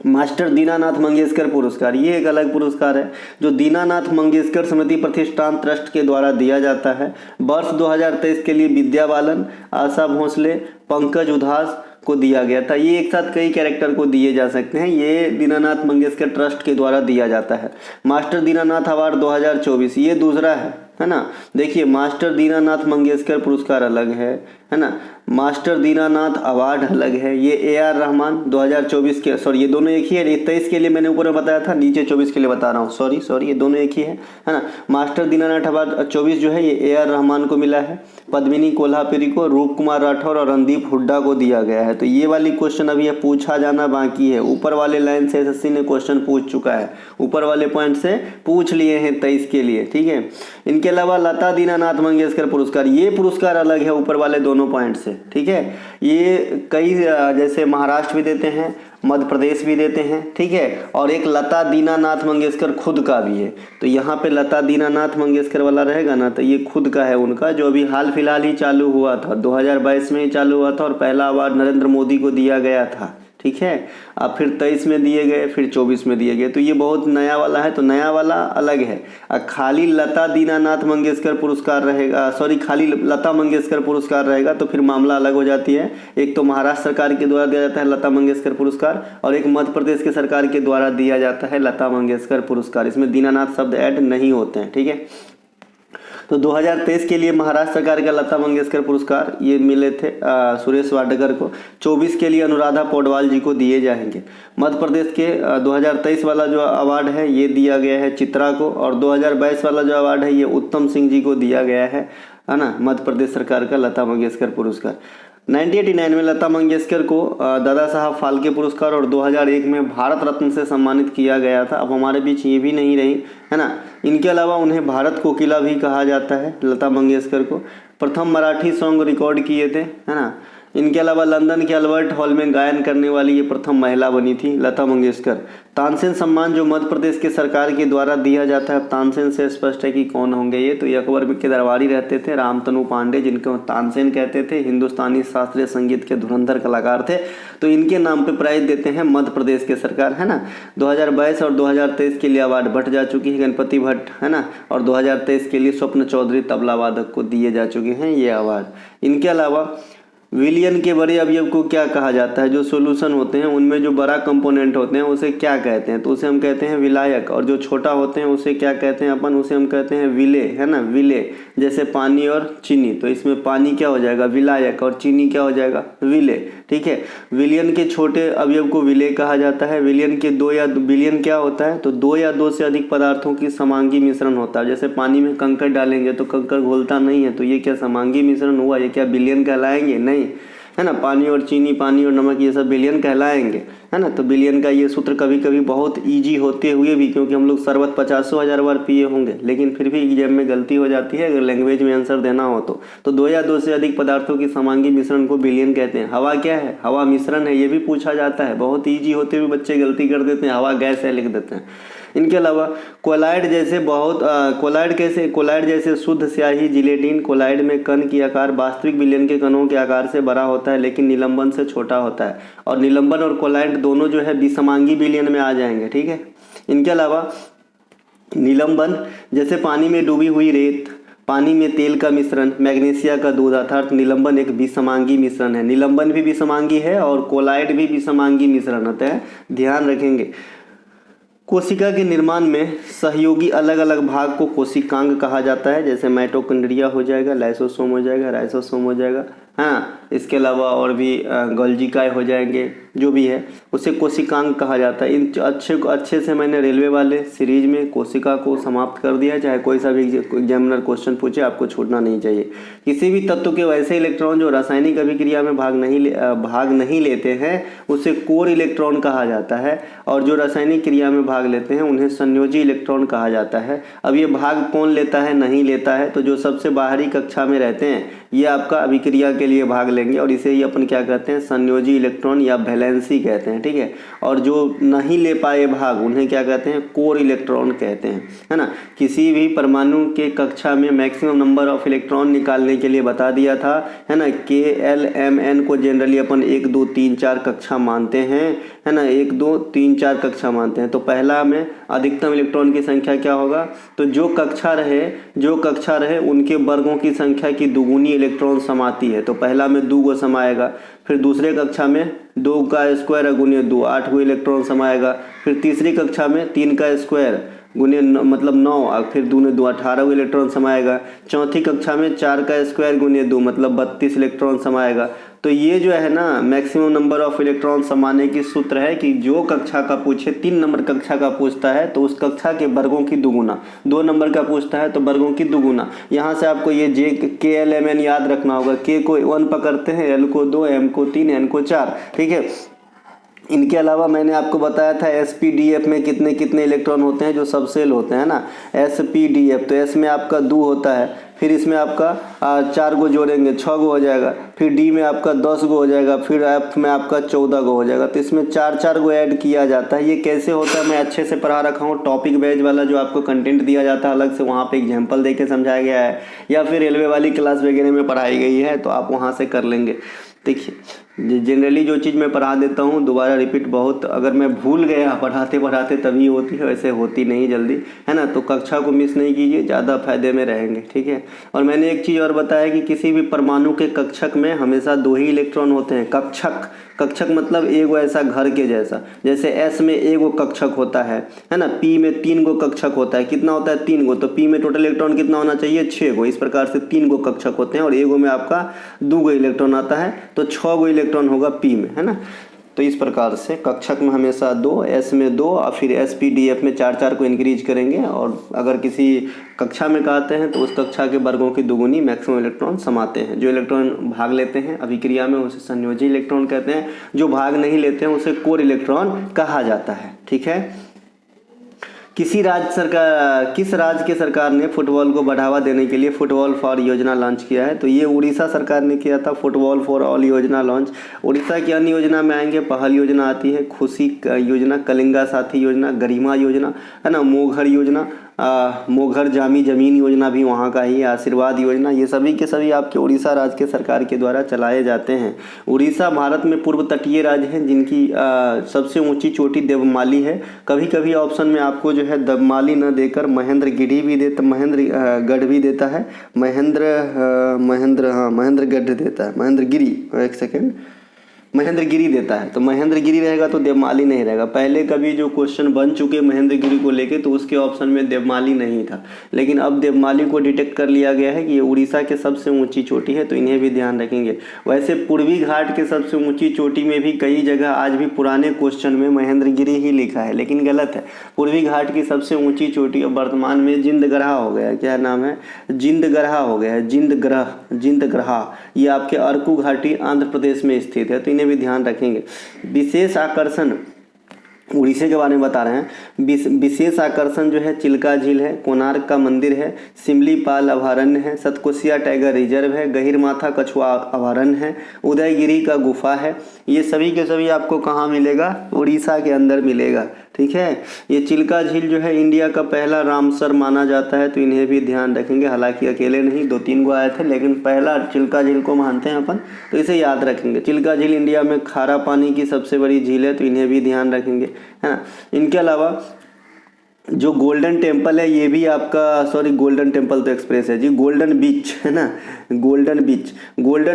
मास्टर दीनानाथ मंगेशकर पुरस्कार, ये एक अलग पुरस्कार है जो दीनानाथ मंगेशकर स्मृति प्रतिष्ठान ट्रस्ट के द्वारा दिया जाता है। वर्ष 2023 के लिए विद्या बालन, आशा भोसले, पंकज उधास को दिया गया था। ये एक साथ कई कैरेक्टर को दिए जा सकते हैं, ये दीनानाथ मंगेशकर ट्रस्ट के द्वारा दिया जाता है। मास्टर दीनानाथ अवार्ड 2024 ये दूसरा है ना। देखिए मास्टर दीनानाथ मंगेशकर पुरस्कार अलग है ना। मास्टर दीनानाथ अवार्ड अलग है। ये AR रहमान 2024 के, सॉरी ये दोनों एक ही है। 23 के लिए मैंने ऊपर में बताया था, नीचे 24 के लिए बता रहा हूँ, सॉरी ये दोनों एक ही है ना। मास्टर दीनानाथ अवार्ड 24 जो है ये AR रहमान को मिला है, पद्मिनी कोल्हापुरी को, रूप कुमार राठौर और रणदीप हुड्डा को दिया गया है। तो ये वाली क्वेश्चन अभी ये पूछा जाना बाकी है। ऊपर वाले लाइन से एसएससी ने क्वेश्चन पूछ चुका है, ऊपर वाले पॉइंट से पूछ लिए हैं 23 के लिए, ठीक है। इनके अलावा लता दीनानाथ मंगेशकर पुरस्कार, ये पुरस्कार अलग है ऊपर वाले दोनों पॉइंट से, ठीक है। ये कई जैसे महाराष्ट्र भी देते हैं, मध्य प्रदेश भी देते हैं, ठीक है। और एक लता दीनानाथ मंगेशकर खुद का भी है। तो यहाँ पे लता दीनानाथ मंगेशकर वाला रहेगा ना, तो ये खुद का है उनका, जो अभी हाल फिलहाल ही चालू हुआ था, 2022 में ही चालू हुआ था और पहला अवार्ड नरेंद्र मोदी को दिया गया था, ठीक है। अब फिर 23 में दिए गए, फिर 24 में दिए गए। तो ये बहुत नया वाला है, तो नया वाला अलग है। खाली लता दीनानाथ मंगेशकर पुरस्कार रहेगा, सॉरी खाली लता मंगेशकर पुरस्कार रहेगा तो फिर मामला अलग हो जाती है। एक तो महाराष्ट्र सरकार के द्वारा दिया जाता है लता मंगेशकर पुरस्कार, और एक मध्य प्रदेश के सरकार के द्वारा दिया जाता है लता मंगेशकर पुरस्कार। इसमें दीनानाथ शब्द ऐड नहीं होते हैं, ठीक है। तो 2023 के लिए महाराष्ट्र सरकार का लता मंगेशकर पुरस्कार ये मिले थे सुरेश वाडकर को। 24 के लिए अनुराधा पौडवाल जी को दिए जाएंगे। मध्य प्रदेश के 2023 वाला जो अवार्ड है ये दिया गया है चित्रा को, और 2022 वाला जो अवार्ड है ये उत्तम सिंह जी को दिया गया है ना, मध्य प्रदेश सरकार का लता मंगेशकर पुरस्कार। 1989 में लता मंगेशकर को दादा साहब फाल्के पुरस्कार और 2001 में भारत रत्न से सम्मानित किया गया था। अब हमारे बीच ये भी नहीं रही, है ना। इनके अलावा उन्हें भारत कोकिला भी कहा जाता है। लता मंगेशकर को प्रथम मराठी सॉन्ग रिकॉर्ड किए थे, है ना। इनके अलावा लंदन के अल्बर्ट हॉल में गायन करने वाली ये प्रथम महिला बनी थी लता मंगेशकर। तानसेन सम्मान जो मध्य प्रदेश के सरकार के द्वारा दिया जाता है, तानसेन से स्पष्ट है कि कौन होंगे ये, तो ये अकबर के दरबारी रहते थे, रामतनु पांडे जिनको तानसेन कहते थे, हिंदुस्तानी शास्त्रीय संगीत के धुरंधर कलाकार थे। तो इनके नाम पे प्राइज देते हैं मध्य प्रदेश के सरकार, है ना। 2022 और 2023 के लिए अवार्ड बट जा चुकी है गणपति भट्ट, है ना, और 2023 के लिए स्वप्न चौधरी तबला वादक को दिए जा चुके हैं ये अवार्ड। इनके अलावा विलयन के बड़े अवयव को क्या कहा जाता है? जो सॉल्यूशन होते हैं उनमें जो बड़ा कंपोनेंट होते हैं उसे क्या कहते हैं? तो उसे हम कहते हैं विलायक। और जो छोटा होते हैं उसे क्या कहते हैं अपन? उसे हम कहते हैं विलेय, है ना, विलेय। जैसे पानी और चीनी, तो इसमें पानी क्या हो जाएगा? विलायक, और चीनी क्या हो जाएगा? विलेय। ठीक है। विलयन के छोटे अवयव को विलेय कहा जाता है। विलयन के दो या विलयन क्या होता है? तो दो या दो से अधिक पदार्थों की समांगी मिश्रण होता है। जैसे पानी में कंकड़ डालेंगे तो कंकड़ घुलता नहीं है, तो ये क्या समांगी मिश्रण हुआ? ये क्या विलयन कहलाएंगे? नहीं, है ना। पानी और चीनी, पानी और नमक, ये सब विलयन कहलाएंगे, है ना। तो विलयन का ये सूत्र कभी कभी बहुत इजी होते हुए भी, क्योंकि हम लोग शरबत 50,000 बार पिए होंगे, लेकिन फिर भी एग्जाम में गलती हो जाती है अगर लैंग्वेज में आंसर देना हो तो दो या दो से अधिक पदार्थों की समांगी मिश्रण को विलयन कहते हैं। हवा क्या है? हवा मिश्रण है, ये भी पूछा जाता है। बहुत ईजी होते हुए बच्चे गलती कर देते हैं, हवा गैस है लिख देते हैं। इनके अलावा कोलाइड जैसे कोलाइड जैसे शुद्ध स्याही जिलेटिन, कोलाइड में कण की आकार वास्तविक विलयन के कणों के आकार से बड़ा होता है, लेकिन निलंबन से छोटा होता है। और निलंबन और कोलाइड दोनों जो है विषमांगी विलयन में आ जाएंगे। ठीक है। इनके अलावा निलंबन जैसे पानी में डूबी हुई रेत, पानी में तेल का मिश्रण, मैग्नीशिया का दूध, अर्थात निलंबन एक विषमांगी मिश्रण है। निलंबन भी विषमांगी है और कोलाइड भी विषमांगी मिश्रण होता है, ध्यान रखेंगे। कोशिका के निर्माण में सहयोगी अलग अलग भाग को कोशिकांग कहा जाता है। जैसे माइटोकॉन्ड्रिया हो जाएगा, लाइसोसोम हो जाएगा, राइसोसोम हो जाएगा, हाँ। इसके अलावा और भी गोल्जिकाए हो जाएंगे, जो भी है उसे कोशिकांग कहा जाता है। इन अच्छे से मैंने रेलवे वाले सीरीज में कोशिका को समाप्त कर दिया। चाहे कोई सा भी एग्जामिनर क्वेश्चन पूछे, आपको छूटना नहीं चाहिए। किसी भी तत्व के वैसे इलेक्ट्रॉन जो रासायनिक अभिक्रिया में भाग नहीं लेते हैं उसे कोर इलेक्ट्रॉन कहा जाता है, और जो रासायनिक क्रिया में भाग लेते हैं उन्हें संयोजी इलेक्ट्रॉन कहा जाता है। अब ये भाग कौन लेता है, नहीं लेता है? तो जो सबसे बाहरी कक्षा में रहते हैं ये आपका अभिक्रिया के लिए भाग लेंगे, और इसे ही अपन क्या कहते हैं? संयोजी इलेक्ट्रॉन या वैलेंसी कहते हैं। ठीक है। और जो नहीं ले पाए भाग उन्हें क्या कहते हैं? कोर इलेक्ट्रॉन कहते हैं, है ना। किसी भी परमाणु के कक्षा में मैक्सिमम नंबर ऑफ इलेक्ट्रॉन निकालने के लिए बता दिया था, है ना। KLMN को जनरली अपन 1 2 3 4 कक्षा मानते हैं, है ना। 1 2 3 4 कक्षा मानते हैं। तो पहला में अधिकतम इलेक्ट्रॉन की संख्या क्या होगा? तो जो कक्षा रहे उनके वर्गों की संख्या की दुगुनी इलेक्ट्रॉन समाती है। तो पहला में 2 को समाएगा, फिर दूसरे कक्षा में 2 का स्क्वायर गुने 2 8 को इलेक्ट्रॉन समाएगा, फिर तीसरी कक्षा में 3 का स्क्वायर गुने मतलब 9, फिर 2 ने 2 18 को इलेक्ट्रॉन समाएगा। चौथी कक्षा में 4 का स्क्वायर गुने 2 मतलब 32 इलेक्ट्रॉन समाएगा। तो ये जो है ना मैक्सिमम नंबर ऑफ इलेक्ट्रॉन समाने की सूत्र है कि जो कक्षा का पूछे, 3 नंबर कक्षा का पूछता है तो उस कक्षा के वर्गों की दुगुना, 2 नंबर का पूछता है तो वर्गों की दुगुना। यहाँ से आपको ये KLMN याद रखना होगा। K को 1 पकड़ते हैं, L को 2, M को 3, N को 4। ठीक है। इनके अलावा मैंने आपको बताया था SPDF में कितने कितने इलेक्ट्रॉन होते हैं जो सबसेल होते हैं ना। SPDF तो S में आपका 2 होता है, फिर इसमें आपका 4 गो जोड़ेंगे 6 गो हो जाएगा, फिर D में आपका 10 गो हो जाएगा, फिर F में आपका 14 गो हो जाएगा। तो इसमें 4 गो ऐड किया जाता है। ये कैसे होता है मैं अच्छे से पढ़ा रखा हूँ। टॉपिक बेस्ड वाला जो आपको कंटेंट दिया जाता है अलग से, वहाँ पे एग्जाम्पल दे के समझाया गया है, या फिर रेलवे वाली क्लास वगैरह में पढ़ाई गई है तो आप वहाँ से कर लेंगे। देखिए जनरली जो चीज़ मैं पढ़ा देता हूँ दोबारा रिपीट बहुत, अगर मैं भूल गया पढ़ाते पढ़ाते तभी होती है, वैसे होती नहीं जल्दी, है ना। तो कक्षा को मिस नहीं कीजिए, ज़्यादा फायदे में रहेंगे। ठीक है। और मैंने एक चीज़ और बताया कि किसी भी परमाणु के कक्षक में हमेशा 2 ही इलेक्ट्रॉन होते हैं। कक्षक मतलब एगो ऐसा घर के जैसा, जैसे S में एगो कक्षक होता है ना। P में 3 गो कक्षक होता है। कितना होता है? 3 गो। तो P में टोटल इलेक्ट्रॉन कितना होना चाहिए? 6 गो। इस प्रकार से 3 गो कक्षक होते हैं और एगो में आपका 2 गो इलेक्ट्रॉन आता है, तो 6 गो इलेक्ट्रॉन होगा P में, है ना। तो इस प्रकार से कक्षक में हमेशा 2, S में 2 और फिर SPDF में 4 को इंक्रीज करेंगे। और अगर किसी कक्षा में कहते हैं तो उस कक्षा के वर्गों की दुगुनी मैक्सिमम इलेक्ट्रॉन समाते हैं। जो इलेक्ट्रॉन भाग लेते हैं अभिक्रिया में उसे संयोजी इलेक्ट्रॉन कहते हैं, जो भाग नहीं लेते हैं उसे कोर इलेक्ट्रॉन कहा जाता है। ठीक है। किस राज्य की सरकार ने फुटबॉल को बढ़ावा देने के लिए फुटबॉल फॉर योजना लॉन्च किया है? तो ये उड़ीसा सरकार ने किया था, फुटबॉल फॉर ऑल योजना लॉन्च। उड़ीसा की अन्य योजना में आएंगे, पहल योजना आती है, खुशी योजना, कलिंगा साथी योजना, गरिमा योजना, है ना, मोघर योजना, मोघर जामी जमीन योजना भी वहाँ का ही, आशीर्वाद योजना, ये सभी के सभी आपके उड़ीसा राज्य के सरकार के द्वारा चलाए जाते हैं। उड़ीसा भारत में पूर्व तटीय राज्य है जिनकी सबसे ऊंची चोटी देवमाली है। कभी कभी ऑप्शन में आपको जो है देवमाली न देकर महेंद्रगिरी भी देता, महेंद्रगढ़ भी देता है, महेंद्रगढ़ देता है, महेंद्रगिरी, एक सेकेंड, महेंद्रगिरी देता है। तो महेंद्रगिरी रहेगा तो देवमाली नहीं रहेगा। पहले कभी जो क्वेश्चन बन चुके महेंद्रगिरी को लेके तो उसके ऑप्शन में देवमाली नहीं था, लेकिन अब देवमाली को डिटेक्ट कर लिया गया है कि ये उड़ीसा के सबसे ऊंची चोटी है, तो इन्हें भी ध्यान रखेंगे। वैसे पूर्वी घाट के सबसे ऊंची चोटी में भी कई जगह आज भी पुराने क्वेश्चन में महेंद्रगिरी ही लिखा है, लेकिन गलत है। पूर्वी घाट की सबसे ऊँची चोटी अब वर्तमान में जिंदगरहा हो गया है। क्या नाम है? जिंदगरहा हो गया है, जिंदगरहा। ये आपके अरकू घाटी आंध्र प्रदेश में स्थित है, तो इन्हें भी ध्यान रखेंगे। विशेष आकर्षण, उड़ीसा के बारे में बता रहे हैं। विशेष आकर्षण जो है चिल्का झील है, कोणार्क का मंदिर है, सिमलीपाल अभयारण्य है, सतकोसिया टाइगर रिजर्व है, गहिरमाथा कछुआ अभयारण्य है, उदयगिरी का गुफा है। ये सभी के सभी आपको कहाँ मिलेगा? उड़ीसा के अंदर मिलेगा। ठीक है। ये चिल्का झील जो है इंडिया का पहला रामसर माना जाता है, तो इन्हें भी ध्यान रखेंगे। हालांकि अकेले नहीं, 2-3 गो आए थे, लेकिन पहला चिल्का झील को मानते हैं अपन, तो इसे याद रखेंगे। चिल्का झील इंडिया में खारा पानी की सबसे बड़ी झील है, तो इन्हें भी ध्यान रखेंगे, है ना। इनके अलावा जो गोल्डन टेम्पल है ये भी आपका, सॉरी गोल्डन टेम्पल तो एक्सप्रेस है जी, गोल्डन बीच है ना, गोल्डन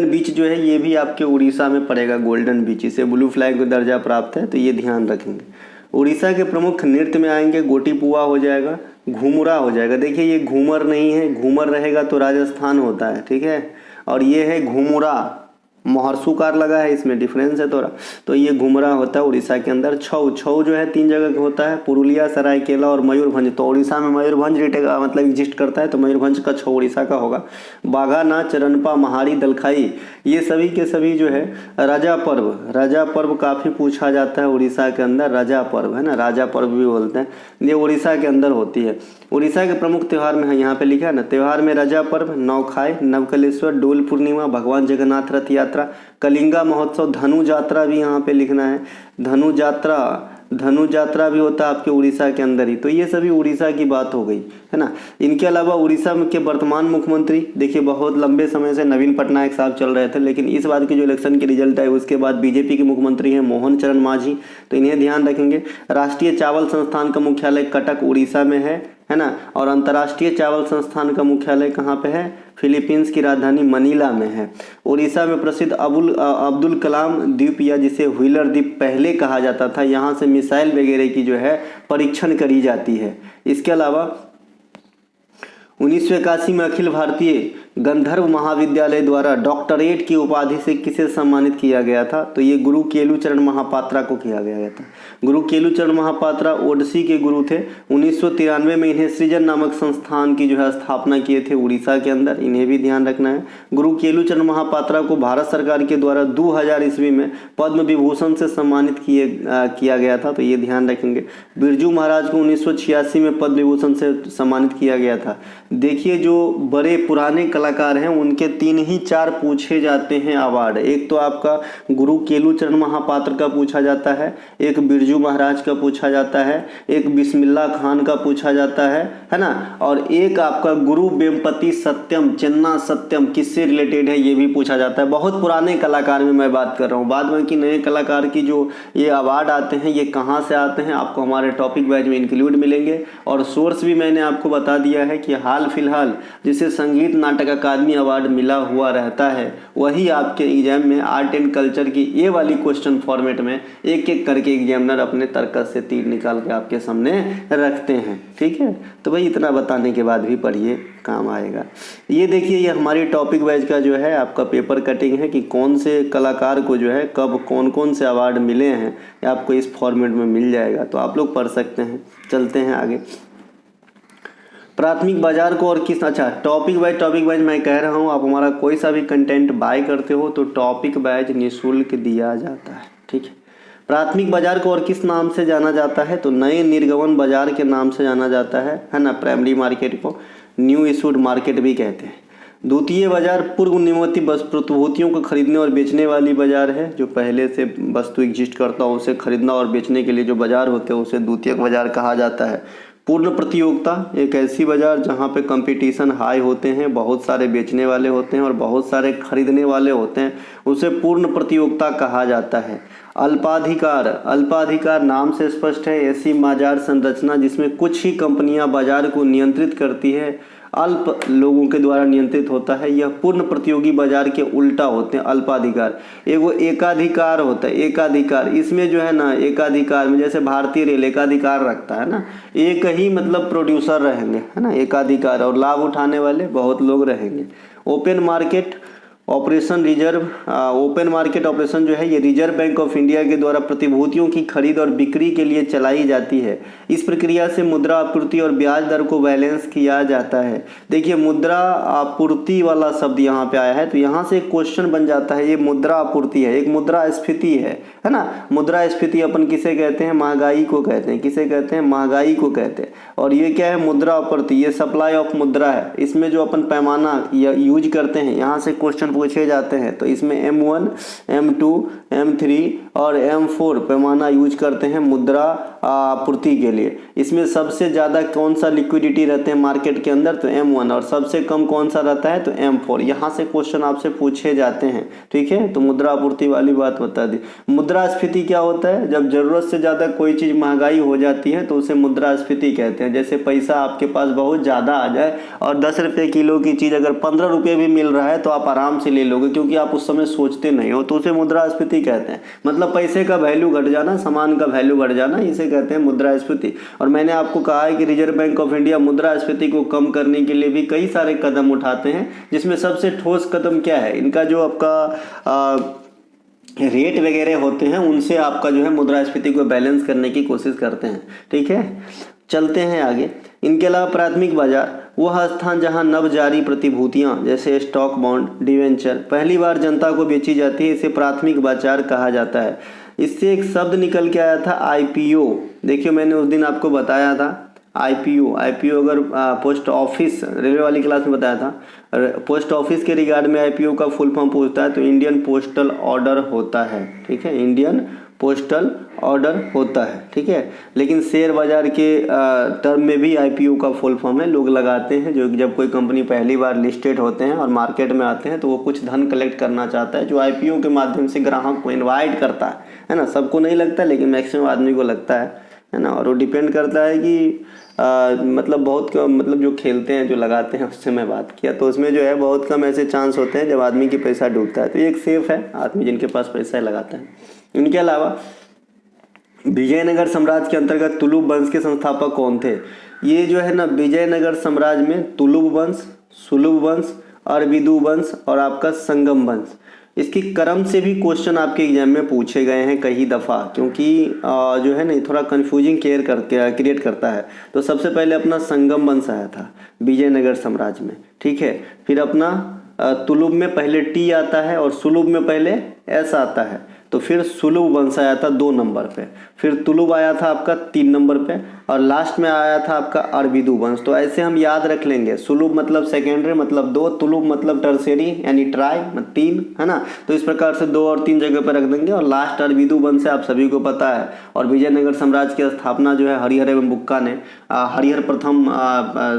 बीच जो है ये भी आपके उड़ीसा में पड़ेगा। गोल्डन बीच, इसे ब्लू फ्लैग का दर्जा प्राप्त है, तो ये ध्यान रखेंगे। उड़ीसा के प्रमुख नृत्य में आएंगे गोटीपुआ हो जाएगा, घूमरा हो जाएगा। देखिए ये घूमर नहीं है, घूमर रहेगा तो राजस्थान होता है, ठीक है, और ये है घूमरा, महर्षुकार लगा है, इसमें डिफरेंस है थोड़ा, तो ये घुमरा होता है उड़ीसा के अंदर। छऊ जो है 3 जगह होता है, पुरुलिया, सरायकेला और मयूरभंज। तो उड़ीसा में मयूरभंज मतलब एग्जिस्ट करता है, तो मयूरभंज का छऊ उड़ीसा का होगा। बाघा नाच, रनपा, महारी, दलखाई, ये सभी के सभी जो है राजा पर्व काफ़ी पूछा जाता है उड़ीसा के अंदर। राजा पर्व है ना, राजा पर्व भी बोलते हैं, ये उड़ीसा के अंदर होती है। उड़ीसा के प्रमुख त्यौहार में है, यहाँ पे लिखा है ना, त्यौहार में राजा पर्व, नौखाई, नवकलेश्वर, डोल पूर्णिमा, भगवान जगन्नाथ रथ यात्रा, कलिंगा महोत्सव, धनु यात्रा भी यहाँ पे लिखना है। धनु यात्रा भी होता है आपके उड़ीसा के अंदर ही। तो ये सभी उड़ीसा की बात हो गई, है ना। इनके अलावा उड़ीसा के वर्तमान मुख्यमंत्री देखिए बहुत लंबे समय से नवीन पटनायक साहब चल रहे थे, लेकिन इस बार की जो इलेक्शन की रिजल्ट है उसके बाद बीजेपी के मुख्यमंत्री हैं मोहन चरण मांझी, तो इन्हें ध्यान रखेंगे। राष्ट्रीय चावल संस्थान का मुख्यालय कटक उड़ीसा में है ना, और अंतर्राष्ट्रीय चावल संस्थान का मुख्यालय कहाँ पे है? फिलीपींस की राजधानी मनीला में है। उड़ीसा में प्रसिद्ध अब्दुल कलाम द्वीप, या जिसे व्हीलर द्वीप पहले कहा जाता था, यहाँ से मिसाइल वगैरह की जो है परीक्षण करी जाती है। इसके अलावा 1981 में अखिल भारतीय गंधर्व महाविद्यालय द्वारा डॉक्टरेट की उपाधि से किसे सम्मानित किया गया था? तो ये गुरु केलुचरण महापात्रा को किया गया था। गुरु केलुचरण महापात्रा ओडिसी के गुरु थे। 1993 में इन्हें सृजन नामक संस्थान की जो है स्थापना किए थे उड़ीसा के अंदर, इन्हें भी ध्यान रखना है। गुरु केलुचरण महापात्रा को भारत सरकार के द्वारा 2000 ईस्वी में पद्म विभूषण से सम्मानित किया गया था, तो ये ध्यान रखेंगे। बिरजू महाराज को 1986 में पद्म विभूषण से सम्मानित किया गया था। देखिए जो बड़े पुराने कलाकार हैं उनके 3 ही 4 पूछे जाते हैं अवार्ड। एक तो आपका गुरु केलुचरण महापात्र का पूछा जाता है, एक बिरजू महाराज का पूछा जाता है, एक बिस्मिल्लाह खान का पूछा जाता है ना, और एक आपका गुरु वेम्पति सत्यम, चन्ना सत्यम किससे रिलेटेड है ये भी पूछा जाता है। बहुत पुराने कलाकार में मैं बात कर रहा हूँ। बाद में कि नए कलाकार की जो ये अवार्ड आते हैं ये कहाँ से आते हैं आपको हमारे टॉपिक वाइज में इंक्लूड मिलेंगे, और सोर्स भी मैंने आपको बता दिया है कि हाल फिलहाल जिसे संगीत नाटक अकादमी अवार्ड मिला हुआ रहता है वही आपके एग्जाम में आर्ट एंड कल्चर की ये वाली क्वेश्चन फॉर्मेट में एक एक करके एग्जामिनर अपने तर्कस से तीर निकाल के आपके सामने रखते हैं। ठीक है, तो भाई इतना बताने के बाद भी पढ़िए, काम आएगा। ये देखिए ये हमारी टॉपिक वाइज का जो है आपका पेपर कटिंग है कि कौन से कलाकार को जो है कब कौन कौन से अवार्ड मिले हैं, आपको इस फॉर्मेट में मिल जाएगा, तो आप लोग पढ़ सकते हैं। चलते हैं आगे। प्राथमिक बाजार को और किस, अच्छा टॉपिक वाइज मैं कह रहा हूँ, आप हमारा कोई सा भी कंटेंट बाय करते हो तो टॉपिक वाइज निःशुल्क दिया जाता है। ठीक है, प्राथमिक बाजार को और किस नाम से जाना जाता है? तो नए निर्गमन बाजार के नाम से जाना जाता है ना। प्राइमरी मार्केट को न्यू इशूड मार्केट भी कहते हैं। द्वितीय बाजार पूर्व नियमित प्रतिभूतियों को खरीदने और बेचने वाली बाजार है। जो पहले से वस्तु एग्जिस्ट करता हो उसे खरीदना और बेचने के लिए जो बाजार होते हैं उसे द्वितीयक बाजार कहा जाता है। पूर्ण प्रतियोगिता एक ऐसी बाजार जहां पे कंपटीशन हाई होते हैं, बहुत सारे बेचने वाले होते हैं और बहुत सारे खरीदने वाले होते हैं, उसे पूर्ण प्रतियोगिता कहा जाता है। अल्पाधिकार, अल्पाधिकार नाम से स्पष्ट है, ऐसी बाजार संरचना जिसमें कुछ ही कंपनियां बाजार को नियंत्रित करती है, अल्प लोगों के द्वारा नियंत्रित होता है। यह पूर्ण प्रतियोगी बाजार के उल्टा होते हैं अल्पाधिकार। वो एकाधिकार होता है, एकाधिकार इसमें जो है ना, एकाधिकार में जैसे भारतीय रेल एकाधिकार रखता है ना, एक ही मतलब प्रोड्यूसर रहेंगे, है ना, एकाधिकार, और लाभ उठाने वाले बहुत लोग रहेंगे। Open market operation, reserve open market operation जो है ये रिजर्व बैंक ऑफ इंडिया के द्वारा प्रतिभूतियों की खरीद और बिक्री के लिए चलाई जाती है। इस प्रक्रिया से मुद्रा आपूर्ति और ब्याज दर को बैलेंस किया जाता है। देखिए मुद्रा आपूर्ति वाला शब्द यहाँ पे आया है, तो यहाँ से एक क्वेश्चन बन जाता है, ये मुद्रा आपूर्ति है, एक मुद्रा स्फीति है ना। मुद्रा स्फीति अपन किसे कहते हैं? महंगाई को कहते हैं। किसे कहते हैं? महंगाई को कहते हैं। और ये क्या है? मुद्रा आपूर्ति, ये सप्लाई ऑफ मुद्रा है। इसमें जो अपन पैमाना यूज करते हैं, यहाँ से क्वेश्चन पूछे जाते हैं, तो इसमें M1, M2, M3 और M4 पैमाना यूज करते हैं मुद्रा आपूर्ति के लिए। इसमें सबसे ज़्यादा कौन सा लिक्विडिटी रहते हैं मार्केट के अंदर? तो M1, और सबसे कम कौन सा रहता है? तो M4। यहाँ से क्वेश्चन आपसे पूछे जाते हैं, ठीक है। तो मुद्रा आपूर्ति वाली बात बता दी। मुद्रास्फीति क्या होता है? जब जरूरत से ज़्यादा कोई चीज़ महंगाई हो जाती है तो उसे मुद्रास्फीति कहते हैं। जैसे पैसा आपके पास बहुत ज़्यादा आ जाए और 10 रुपये किलो की चीज़ अगर 15 रुपये भी मिल रहा है तो आप आराम से ले लोगे, क्योंकि आप उस समय सोचते नहीं हो, तो उसे मुद्रास्फीति कहते हैं। मतलब पैसे का वैल्यू घट जाना, सामान का वैल्यू घट जाना, इसे कहते हैं मुद्रास्फीति। और मैंने आपको कहा है कि रिजर्व बैंक ऑफ इंडिया मुद्रास्फीति को कम करने के लिए भी कई सारे कदम उठाते हैं, जिसमें सबसे ठोस कदम क्या है? इनका जो आपका रेट वगैरह होते हैं, उनसे आपका जो है मुद्रास्फीति को बैलेंस करने की कोशिश करते हैं, ठीक है। चलते हैं आगे। इनके अलावा प्राथमिक बाजार वह स्थान जहां नव जारी प्रतिभूतियां जैसे स्टॉक, बॉन्ड, डिवेंचर पहली बार जनता को बेची जाती है, इसे प्राथमिक बाजार कहा जाता है। इससे एक शब्द निकल के आया था IPO। देखिए मैंने उस दिन आपको बताया था IPO अगर पोस्ट ऑफिस, रेलवे वाली क्लास में बताया था, पोस्ट ऑफिस के रिगार्ड में IPO का फुल फॉर्म पूछता है तो इंडियन पोस्टल ऑर्डर होता है, ठीक है, इंडियन पोस्टल ऑर्डर होता है, ठीक है। लेकिन शेयर बाजार के टर्म में भी IPO का फुल फॉर्म है, लोग लगाते हैं। जो जब कोई कंपनी पहली बार लिस्टेड होते हैं और मार्केट में आते हैं तो वो कुछ धन कलेक्ट करना चाहता है, जो IPO के माध्यम से ग्राहक को इन्वाइट करता है ना। सबको नहीं लगता लेकिन मैक्सिमम आदमी को लगता है ना। और वो डिपेंड करता है कि मतलब बहुत कम, मतलब जो खेलते हैं, जो लगाते हैं, उससे मैं बात किया, तो उसमें जो है बहुत कम ऐसे चांस होते हैं जब आदमी की पैसा डूबता है। तो ये एक सेफ है, आदमी जिनके पास पैसा लगाता है। इनके अलावा विजयनगर साम्राज्य के अंतर्गत तुलुप वंश के संस्थापक कौन थे? ये जो है ना, विजयनगर साम्राज्य में तुलुप वंश, सुलभ वंश, अरबिदु वंश और आपका संगम वंश, इसकी क्रम से भी क्वेश्चन आपके एग्जाम में पूछे गए हैं कई दफ़ा, क्योंकि जो है ना थोड़ा कन्फ्यूजिंग क्रिएट करता है। तो सबसे पहले अपना संगम वंश आया था विजयनगर साम्राज्य में, ठीक है। फिर अपना तुलुप में पहले T आता है और सुलभ में पहले S आता है, तो फिर सुलभ वंश आया था 2 नंबर पे, फिर तुलुप आया था आपका 3 नंबर पे, और लास्ट में आया था आपका अरबिदु वंश। तो ऐसे हम याद रख लेंगे, सुलभ मतलब सेकेंडरी मतलब 2, तुलुप मतलब टर्शियरी यानी ट्राई मतलब 3, है ना। तो इस प्रकार से 2 और 3 जगह पर रख देंगे, और लास्ट अरबिदु वंश है, आप सभी को पता है। और विजयनगर साम्राज्य की स्थापना जो है हरिहर एवं बुक्का ने, हरिहर प्रथम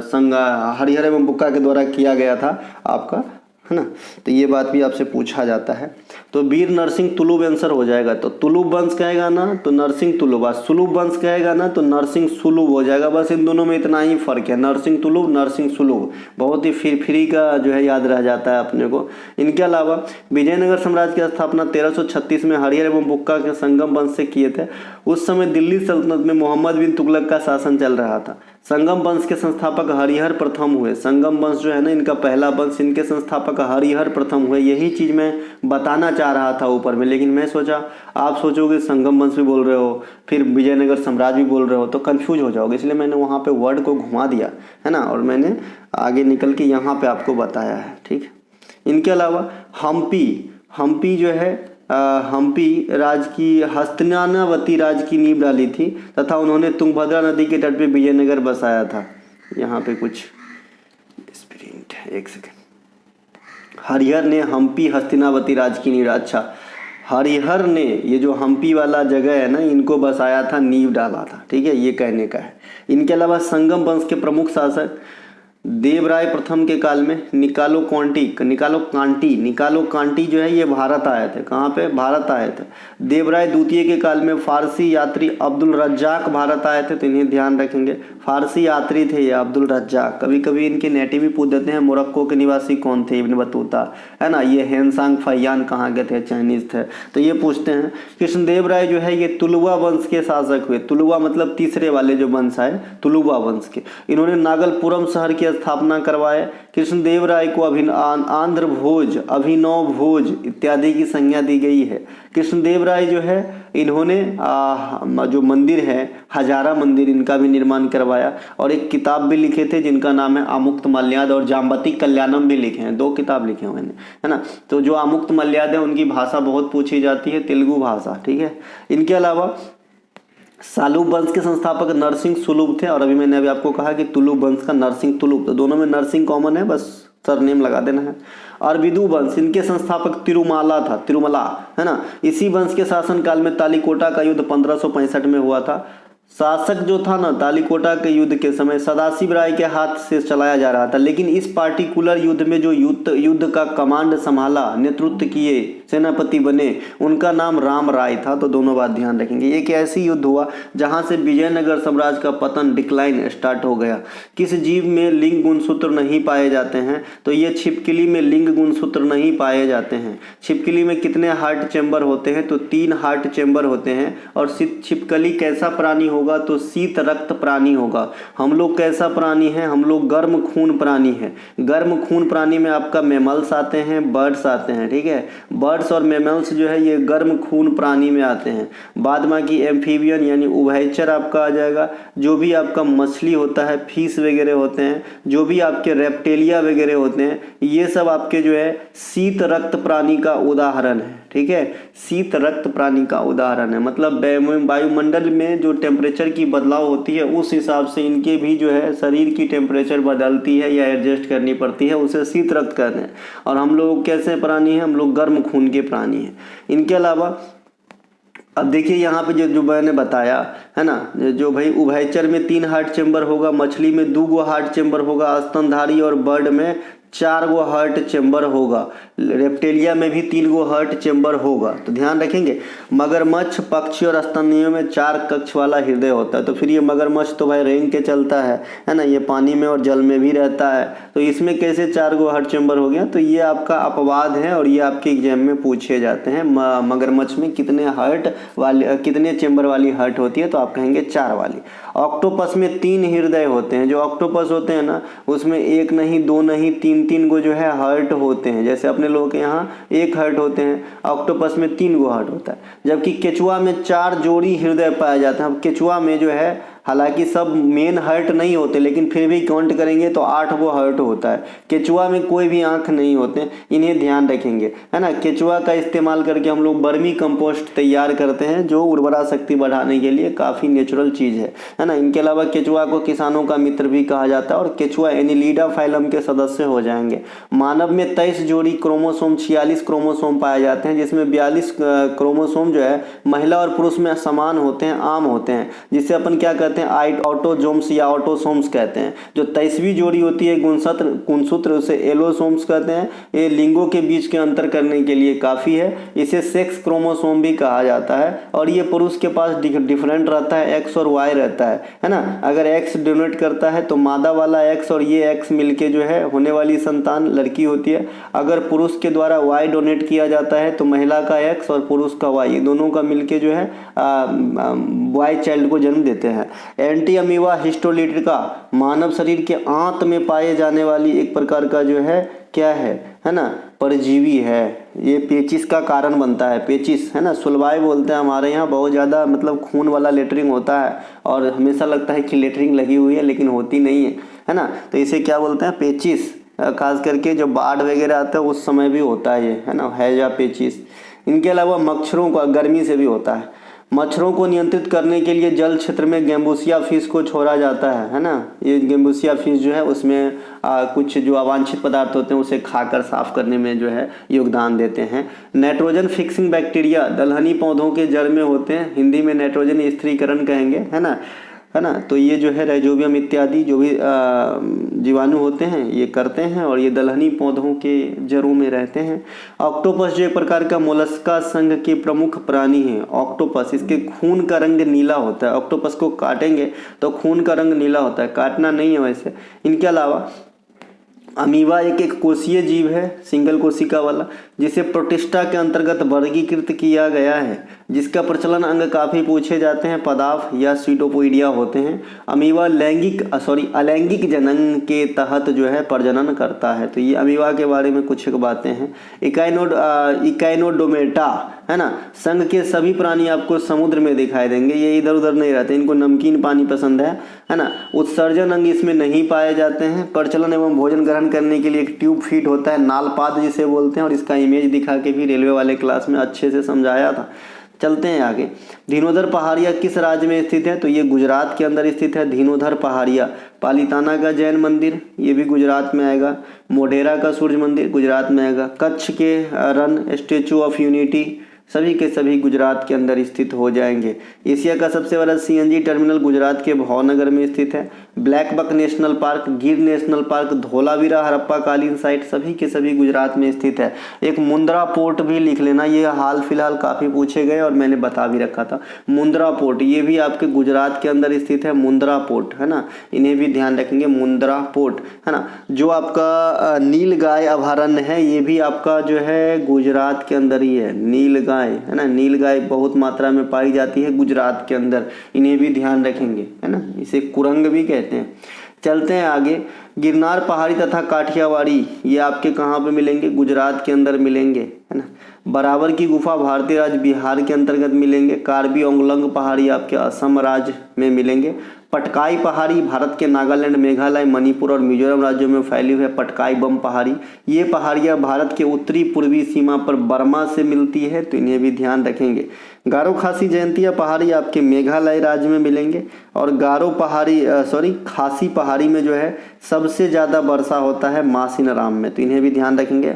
संघ हरिहर एवं बुक्का के द्वारा किया गया था आपका, है ना। तो ये बात भी आपसे पूछा जाता है। तो वीर नरसिंह तुलुप आंसर हो जाएगा। तो तुलुप वंश कहेगा ना तो नरसिंह तुलुप, और सुलभ वंश कहेगा ना तो नरसिंह सुलभ हो जाएगा। बस इन दोनों में इतना ही फर्क है, नरसिंह तुलुप, नरसिंह सुलभ, बहुत ही फ्री का जो है याद रह जाता है अपने को। इनके अलावा विजयनगर साम्राज्य की स्थापना 1336 में हरिहर एवं बुक्का के संगम वंश से किए थे। उस समय दिल्ली सल्तनत में मोहम्मद बिन तुगलक का शासन चल रहा था। संगम वंश के संस्थापक हरिहर प्रथम हुए। संगम वंश जो है ना इनका पहला वंश, इनके संस्थापक हरिहर प्रथम हुए। यही चीज़ मैं बताना चाह रहा था ऊपर में, लेकिन मैं सोचा आप सोचोगे संगम वंश भी बोल रहे हो, फिर विजयनगर साम्राज्य भी बोल रहे हो, तो कंफ्यूज हो जाओगे, इसलिए मैंने वहाँ पे वर्ड को घुमा दिया, है ना, और मैंने आगे निकल के यहाँ पे आपको बताया है, ठीक। इनके अलावा हम्पी जो है, हम्पी राज की, हस्तिनावती राज की नींव डाली थी तथा उन्होंने तुंगभद्रा नदी के तट पे विजयनगर बसाया था। यहाँ पे कुछ स्प्रिंट, एक सेकेंड। हरिहर ने हम्पी हस्तिनावती राज की नींव, अच्छा, हरिहर ने ये जो हम्पी वाला जगह है ना, इनको बसाया था, नींव डाला था, ठीक है, ये कहने का है। इनके अलावा संगम वंश के प्रमुख शासक देवराय प्रथम के काल में निकालो कांटी जो है ये भारत आए थे। कहाँ पे? भारत आए थे। देवराय द्वितीय के काल में फारसी यात्री अब्दुल रज्जाक भारत आए थे, तो इन्हें ध्यान रखेंगे। फारसी यात्री थे ये अब्दुल रज्जाक। कभी कभी इनके नेटिव भी पूछ देते हैं, मोरक्को के निवासी कौन थे? इब्न बतूता, है ना। ये हेनसांग फैयान कहाँ के थे? चाइनीज थे, तो ये पूछते हैं। कृष्णदेव राय जो है ये तुलुवा वंश के शासक हुए। तुलुवा मतलब तीसरे वाले जो वंश आए, तुलुवा वंश के। इन्होंने नागलपुरम शहर की स्थापना करवाए। कृष्णदेव राय को आंध्र भोज, अभिनव भोज इत्यादि की संज्ञा दी गई है। कृष्णदेव राय जो है इन्होंने जो मंदिर है, हजारा मंदिर, इनका भी निर्माण करवाया और एक किताब भी लिखे थे जिनका नाम है आमुक्त मल्याद, और जाम्बती कल्याणम भी लिखे हैं। 2 किताब लिखे हुए हैं, है ना। तो जो आमुक्त मल्याद है उनकी भाषा बहुत पूछी जाती है, तेलुगु भाषा, ठीक है। इनके अलावा सालूब वंश के संस्थापक नरसिंह सुलूब थे, और अभी मैंने आपको कहा कि तुलुब वंश का नरसिंह तुलुब, तो दोनों में नरसिंह कॉमन है, बस सरनेम लगा देना है। अरबिदु वंश, इनके संस्थापक तिरुमाला था, तिरुमला, है ना। इसी वंश के शासनकाल में तालीकोटा का युद्ध 1565 में हुआ था। शासक जो था ना, तालीकोटा के युद्ध के समय सदाशिव राय के हाथ से चलाया जा रहा था, लेकिन इस पार्टिकुलर युद्ध में जो युद्ध का कमांड संभाला, नेतृत्व किए, सेनापति बने, उनका नाम राम राय था। तो दोनों बात ध्यान रखेंगे। एक ऐसी युद्ध हुआ जहां से विजयनगर साम्राज्य का पतन, डिक्लाइन स्टार्ट हो गया। किस जीव में लिंग गुणसूत्र नहीं पाए जाते हैं? तो ये छिपकली में लिंग गुणसूत्र नहीं पाए जाते हैं। छिपकली में कितने हार्ट चेंबर होते हैं? तो 3 हार्ट चेंबर होते हैं। और छिपकली कैसा प्राणी होगा? तो शीत रक्त प्राणी होगा। हम लोग कैसा प्राणी है? हम लोग गर्म खून प्राणी है। गर्म खून प्राणी में आपका मैमल्स आते हैं, बर्ड्स आते हैं, ठीक है। बर्ड्स और मैमल्स जो है ये गर्म खून प्राणी में आते हैं। बाद बाकी एम्फीबियन यानी उभयचर आपका आ जाएगा। जो भी आपका मछली होता है, फिश वगैरह होते हैं, जो भी आपके रेप्टेलिया वगैरह होते हैं, ये सब आपके जो है शीत रक्त प्राणी का उदाहरण है, ठीक है। शीत रक्त प्राणी का उदाहरण है, मतलब वायुमंडल में जो टेम्परेचर की बदलाव होती है उस हिसाब से इनके भी जो है शरीर की टेम्परेचर बदलती है या एडजस्ट करनी पड़ती है, उसे शीत रक्त कहते हैं। और हम लोग कैसे प्राणी हैं? हम लोग गर्म खून के प्राणी हैं। इनके अलावा अब देखिए यहाँ पे जो मैंने बताया है ना, जो भाई उभयचर में 3 हार्ट चेंबर होगा, मछली में 2 हार्ट चेंबर होगा, स्तनधारी और बर्ड में 4 हार्ट चेंबर होगा, रेप्टेलिया में भी 3 हार्ट चेंबर होगा। तो ध्यान रखेंगे। मगरमच्छ, पक्षी और स्तनियों में 4 कक्ष वाला हृदय होता है। तो फिर ये मगरमच्छ तो भाई रेंग के चलता है ना, ये पानी में और जल में भी रहता है, तो इसमें कैसे 4 हार्ट चेंबर हो गया? तो ये आपका अपवाद है और ये आपके एग्जाम में पूछे जाते हैं। मगरमच्छ में कितने चेंबर वाली हार्ट होती है? तो आप कहेंगे 4 वाली। ऑक्टोपस में 3 हृदय होते हैं। जो ऑक्टोपस होते हैं ना, उसमें 1 नहीं, 2 नहीं, 3 गो जो है हार्ट होते हैं। जैसे अपने लोगों के यहाँ 1 हार्ट होते हैं, ऑक्टोपस में 3 हार्ट होता है। जबकि केचुआ में 4 जोड़ी हृदय पाए जाते हैं। अब केचुआ में जो है हालांकि सब मेन हार्ट नहीं होते, लेकिन फिर भी काउंट करेंगे तो 8 हार्ट होता है। केचुआ में कोई भी आंख नहीं होते, इन्हें ध्यान रखेंगे, है ना। केचुआ का इस्तेमाल करके हम लोग वर्मी कंपोस्ट तैयार करते हैं, जो उर्वरा शक्ति बढ़ाने के लिए काफ़ी नेचुरल चीज़ है ना। इनके अलावा केचुआ को किसानों का मित्र भी कहा जाता है और केचुआ एनिलिडा फाइलम के सदस्य हो जाएंगे। मानव में 23 जोड़ी क्रोमोसोम, 46 क्रोमोसोम पाए जाते हैं, जिसमें 42 क्रोमोसोम जो है महिला और पुरुष में समान होते हैं, आम होते हैं, जिसे अपन क्या कहते हैं? ऑटोजोम्स या ऑटोसोम्स कहते हैं। जो 23वीं जोड़ी होती है गुणसूत्र, उसे एलोसोम्स कहते हैं। ये लिंगों के बीच के अंतर करने के लिए काफ़ी है। इसे सेक्स क्रोमोसोम भी कहा जाता है। और ये पुरुष के पास डिफरेंट रहता है, एक्स और वाई रहता है ना। अगर एक्स डोनेट करता है तो मादा वाला एक्स और ये एक्स मिलके जो है होने वाली संतान लड़की होती है। अगर पुरुष के द्वारा वाई डोनेट किया जाता है तो महिला का एक्स और पुरुष का वाई, दोनों का मिलके जो है बॉय चाइल्ड को जन्म देते हैं। एंटी अमीबा हिस्टोलिटिका मानव शरीर के आंत में पाए जाने वाली एक प्रकार का जो है क्या है ना, परजीवी है। ये पेचिस का कारण बनता है, पेचिस, है ना। सुलवाई बोलते हैं हमारे यहाँ। बहुत ज़्यादा मतलब खून वाला लेटरिंग होता है और हमेशा लगता है कि लेटरिंग लगी हुई है, लेकिन होती नहीं है ना। तो इसे क्या बोलते हैं? पेचिस। खास करके जब बाढ़ वगैरह आता है उस समय भी होता है ये, है ना, हैजा पेचिस। इनके अलावा मच्छरों का गर्मी से भी होता है। मच्छरों को नियंत्रित करने के लिए जल क्षेत्र में गैम्बूसिया फिश को छोड़ा जाता है ना। ये गैम्बूसिया फिश जो है उसमें कुछ जो अवांछित पदार्थ होते हैं उसे खाकर साफ करने में जो है योगदान देते हैं। नाइट्रोजन फिक्सिंग बैक्टीरिया दलहनी पौधों के जड़ में होते हैं, हिंदी में नाइट्रोजन स्थिरीकरण कहेंगे, है ना। तो ये जो है राइजोबियम इत्यादि जो भी जीवाणु होते हैं ये करते हैं और ये दलहनी पौधों के जड़ों में रहते हैं। ऑक्टोपस जो एक प्रकार का मोलस्का संघ के प्रमुख प्राणी है। ऑक्टोपस, इसके खून का रंग नीला होता है। ऑक्टोपस को काटेंगे तो खून का रंग नीला होता है, काटना नहीं है वैसे। इनके अलावा अमीबा एक कोशीय जीव है, सिंगल कोशिका वाला, जिसे प्रोटिस्टा के अंतर्गत वर्गीकृत किया गया है, जिसका प्रचलन अंग काफ़ी पूछे जाते हैं, पदार्थ या सीटोपोइडिया होते हैं। अमीबा अलैंगिक जनन के तहत जो है प्रजनन करता है। तो ये अमीबा के बारे में कुछ बातें हैं। इकाइनोडोमेटा, है ना, संघ के सभी प्राणी आपको समुद्र में दिखाई देंगे, ये इधर उधर नहीं रहते, इनको नमकीन पानी पसंद है ना। उत्सर्जन अंग इसमें नहीं पाए जाते हैं। प्रचलन एवं भोजन ग्रहण करने के लिए एक ट्यूब फीट होता है, नालपाद जिसे बोलते हैं, और इसका इमेज दिखा के भी रेलवे वाले क्लास में अच्छे से समझाया था। चलते हैं आगे। धीनोधर पहाड़िया किस राज्य में स्थित है? तो ये गुजरात के अंदर स्थित है, धीनोधर पहाड़िया। पालिताना का जैन मंदिर, ये भी गुजरात में आएगा। मोढेरा का सूर्य मंदिर गुजरात में आएगा। कच्छ के रण, स्टेचू ऑफ यूनिटी, सभी के सभी गुजरात के अंदर स्थित हो जाएंगे। एशिया का सबसे बड़ा सीएनजी टर्मिनल गुजरात के भावनगर में स्थित है। ब्लैक बक नेशनल पार्क, गिर नेशनल पार्क, धोलावीरा हड़प्पा कालीन साइट, सभी के सभी गुजरात में स्थित है। एक मुंद्रा पोर्ट भी लिख लेना, ये हाल फिलहाल काफ़ी पूछे गए और मैंने बता भी रखा था। मुंद्रा पोर्ट ये भी आपके गुजरात के अंदर स्थित है, मुंद्रा पोर्ट, है ना, इन्हें भी ध्यान रखेंगे, मुंद्रा पोर्ट, है ना। जो आपका नील गाय अभयारण्य है ये भी आपका जो है गुजरात के अंदर ही है, नील गाय, है ना, नील गाय बहुत मात्रा में पाई जाती है गुजरात के अंदर, इन्हें भी ध्यान रखेंगे, है ना, इसे कुरंग भी कहते हैं। चलते हैं आगे। गिरनार पहाड़ी तथा काठियावाड़ी ये आपके कहाँ पे मिलेंगे? गुजरात के अंदर मिलेंगे, है ना। बराबर की गुफा भारतीय राज्य बिहार के अंतर्गत मिलेंगे। कार्बी ओंगलंग पहाड़ी आपके असम राज्य में मिलेंगे। पटकाई पहाड़ी भारत के नागालैंड, मेघालय, मणिपुर और मिजोरम राज्यों में फैली हुई है पटकाई बम पहाड़ी। ये पहाड़ियाँ भारत के उत्तरी पूर्वी सीमा पर बर्मा से मिलती है, तो इन्हें भी ध्यान रखेंगे। गारो खासी जयंतिया पहाड़ी आपके मेघालय राज्य में मिलेंगे। और खासी पहाड़ी में जो है सबसे ज़्यादा वर्षा होता है मासिनराम में, तो इन्हें भी ध्यान रखेंगे।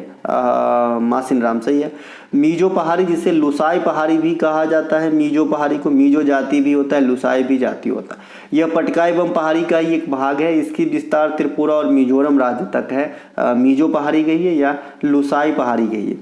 मासिनराम सही है। मीजो पहाड़ी जिसे लुसाई पहाड़ी भी कहा जाता है, मीजो पहाड़ी को मीजो जाति भी होता है, लुसाई भी जाति होता है। यह पटकाई बम पहाड़ी का ही एक भाग है, इसकी विस्तार त्रिपुरा और मिजोरम राज्य तक है। मीजो पहाड़ी गई है या लुसाई पहाड़ी गई है।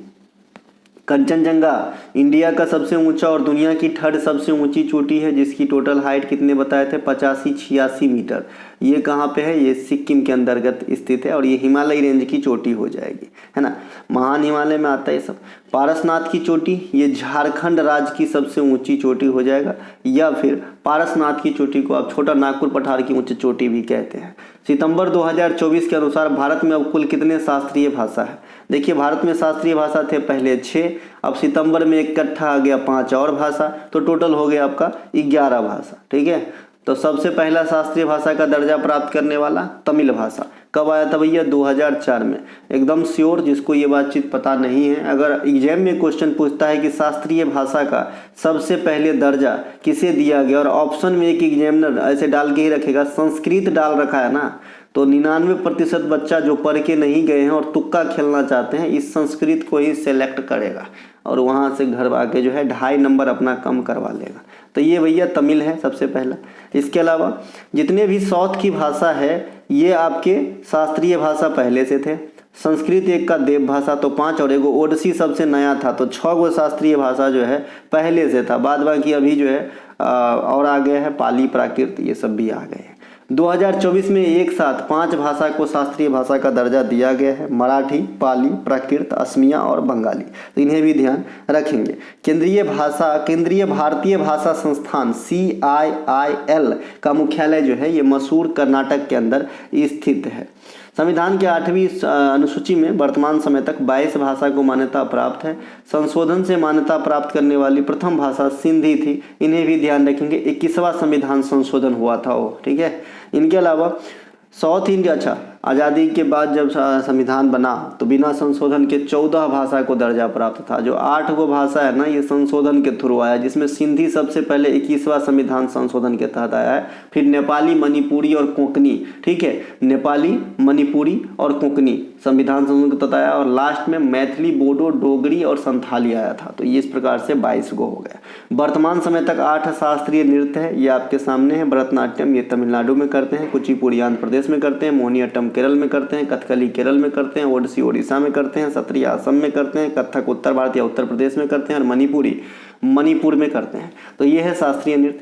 कंचनजंगा इंडिया का सबसे ऊंचा और दुनिया की थर्ड सबसे ऊंची चोटी है, जिसकी टोटल हाइट कितने बताए थे? 85-86 मीटर। ये कहाँ पे है? ये सिक्किम के अंतर्गत स्थित है और ये हिमालय रेंज की चोटी हो जाएगी, है ना, महान हिमालय में आता है ये सब। पारसनाथ की चोटी ये झारखंड राज्य की सबसे ऊंची चोटी हो जाएगा, या फिर पारसनाथ की चोटी को आप छोटा नागपुर पठार की ऊंची चोटी भी कहते हैं। सितंबर 2024 के अनुसार भारत में अब कुल कितने शास्त्रीय भाषा है? देखिए भारत में शास्त्रीय भाषा थे पहले 6, अब सितंबर में इकट्ठा आ गया 5 और भाषा, तो टोटल हो गया आपका 11 भाषा, ठीक है। तो सबसे पहला शास्त्रीय भाषा का दर्जा प्राप्त करने वाला तमिल भाषा कब आया था भैया? 2004 में। एकदम श्योर, जिसको ये बातचीत पता नहीं है, अगर एग्जाम में क्वेश्चन पूछता है कि शास्त्रीय भाषा का सबसे पहले दर्जा किसे दिया गया, और ऑप्शन में एक एग्जामिनर ऐसे डाल के ही रखेगा संस्कृत डाल रखा है ना, तो 99% बच्चा जो पढ़ के नहीं गए हैं और तुक्का खेलना चाहते हैं इस संस्कृत को ही सेलेक्ट करेगा और वहाँ से घर आके जो है 2.5 नंबर अपना कम करवा लेगा। तो ये भैया तमिल है सबसे पहला। इसके अलावा जितने भी साउथ की भाषा है ये आपके शास्त्रीय भाषा पहले से थे। संस्कृत एक का देव भाषा तो 5, और एगो ओडिसी सबसे नया था, तो 6 गो शास्त्रीय भाषा जो है पहले से था। बाद बाकी अभी जो है और आ गए हैं, पाली, प्राकृत, ये सब भी आ गए हैं। 2024 में एक साथ 5 भाषा को शास्त्रीय भाषा का दर्जा दिया गया है, मराठी, पाली, प्राकृत, असमिया और बंगाली, तो इन्हें भी ध्यान रखेंगे। केंद्रीय भारतीय भाषा संस्थान CIIL का मुख्यालय जो है ये मसूर कर्नाटक के अंदर स्थित है। संविधान के 8वीं अनुसूची में वर्तमान समय तक 22 भाषा को मान्यता प्राप्त है। संशोधन से मान्यता प्राप्त करने वाली प्रथम भाषा सिंधी थी, इन्हें भी ध्यान रखेंगे। 21वां संविधान संशोधन हुआ था वो, ठीक है। इनके अलावा आज़ादी के बाद जब संविधान बना तो बिना संशोधन के 14 भाषा को दर्जा प्राप्त था। जो 8 गो भाषा है ना, ये संशोधन के थ्रू आया, जिसमें सिंधी सबसे पहले 21वां संविधान संशोधन के तहत आया है। फिर नेपाली, मणिपुरी और कोंकणी, ठीक है, नेपाली, मणिपुरी और कोंकणी संविधान संशोधन के तहत आया, और लास्ट में मैथिली, बोडो, डोगरी और संथाली आया था। तो ये इस प्रकार से 22 गो हो गया। वर्तमान समय तक 8 शास्त्रीय नृत्य है, ये आपके सामने है। भरतनाट्यम ये तमिलनाडु में करते हैं, कुचिपुड़ी आंध्र प्रदेश में करते हैं, मोहिनीअट्टम केरल में करते हैं, कथकली केरल में करते हैं, ओडिसी ओडिशा में करते हैं, सत्रिय असम में करते हैं, कथक उत्तर भारत या उत्तर प्रदेश में करते हैं, और मणिपुरी मणिपुर में करते हैं। तो ये है शास्त्रीय नृत्य।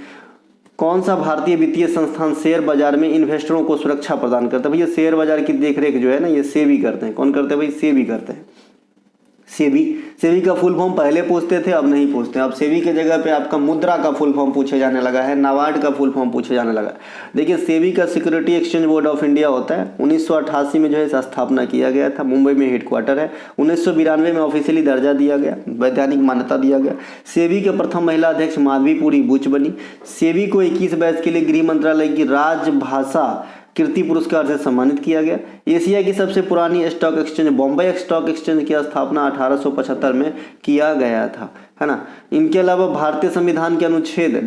कौन सा भारतीय वित्तीय संस्थान शेयर बाजार में इन्वेस्टरों को सुरक्षा प्रदान करता है? भैया शेयर बाजार की देखरेख जो है ना, ये सेबी करते हैं। कौन करते हैं भाई? सेबी करते हैं। सेबी का फुल फॉर्म पहले पूछते थे, अब नहीं पूछते। अब सेबी के जगह पे आपका मुद्रा का फुल फॉर्म पूछे जाने लगा है, नाबार्ड का फुल फॉर्म पूछे जाने लगा है। देखिए, सेबी का security exchange board of India होता है। 1988 में जो है इसका स्थापना किया गया था। मुंबई में हेडक्वार्टर है। 1992 में ऑफिशियली दर्जा दिया गया, वैधानिक मान्यता दिया गया। सेबी के प्रथम महिला अध्यक्ष माधवीपुरी बुच बनी। सेबी को 21 बैच के लिए गृह मंत्रालय की राजभाषा कीर्ति पुरस्कार से सम्मानित किया गया। एशिया की सबसे पुरानी stock exchange Bombay stock exchange की स्थापना 1875 में किया गया था, है ना। इनके अलावा भारतीय संविधान के अनुच्छेद ...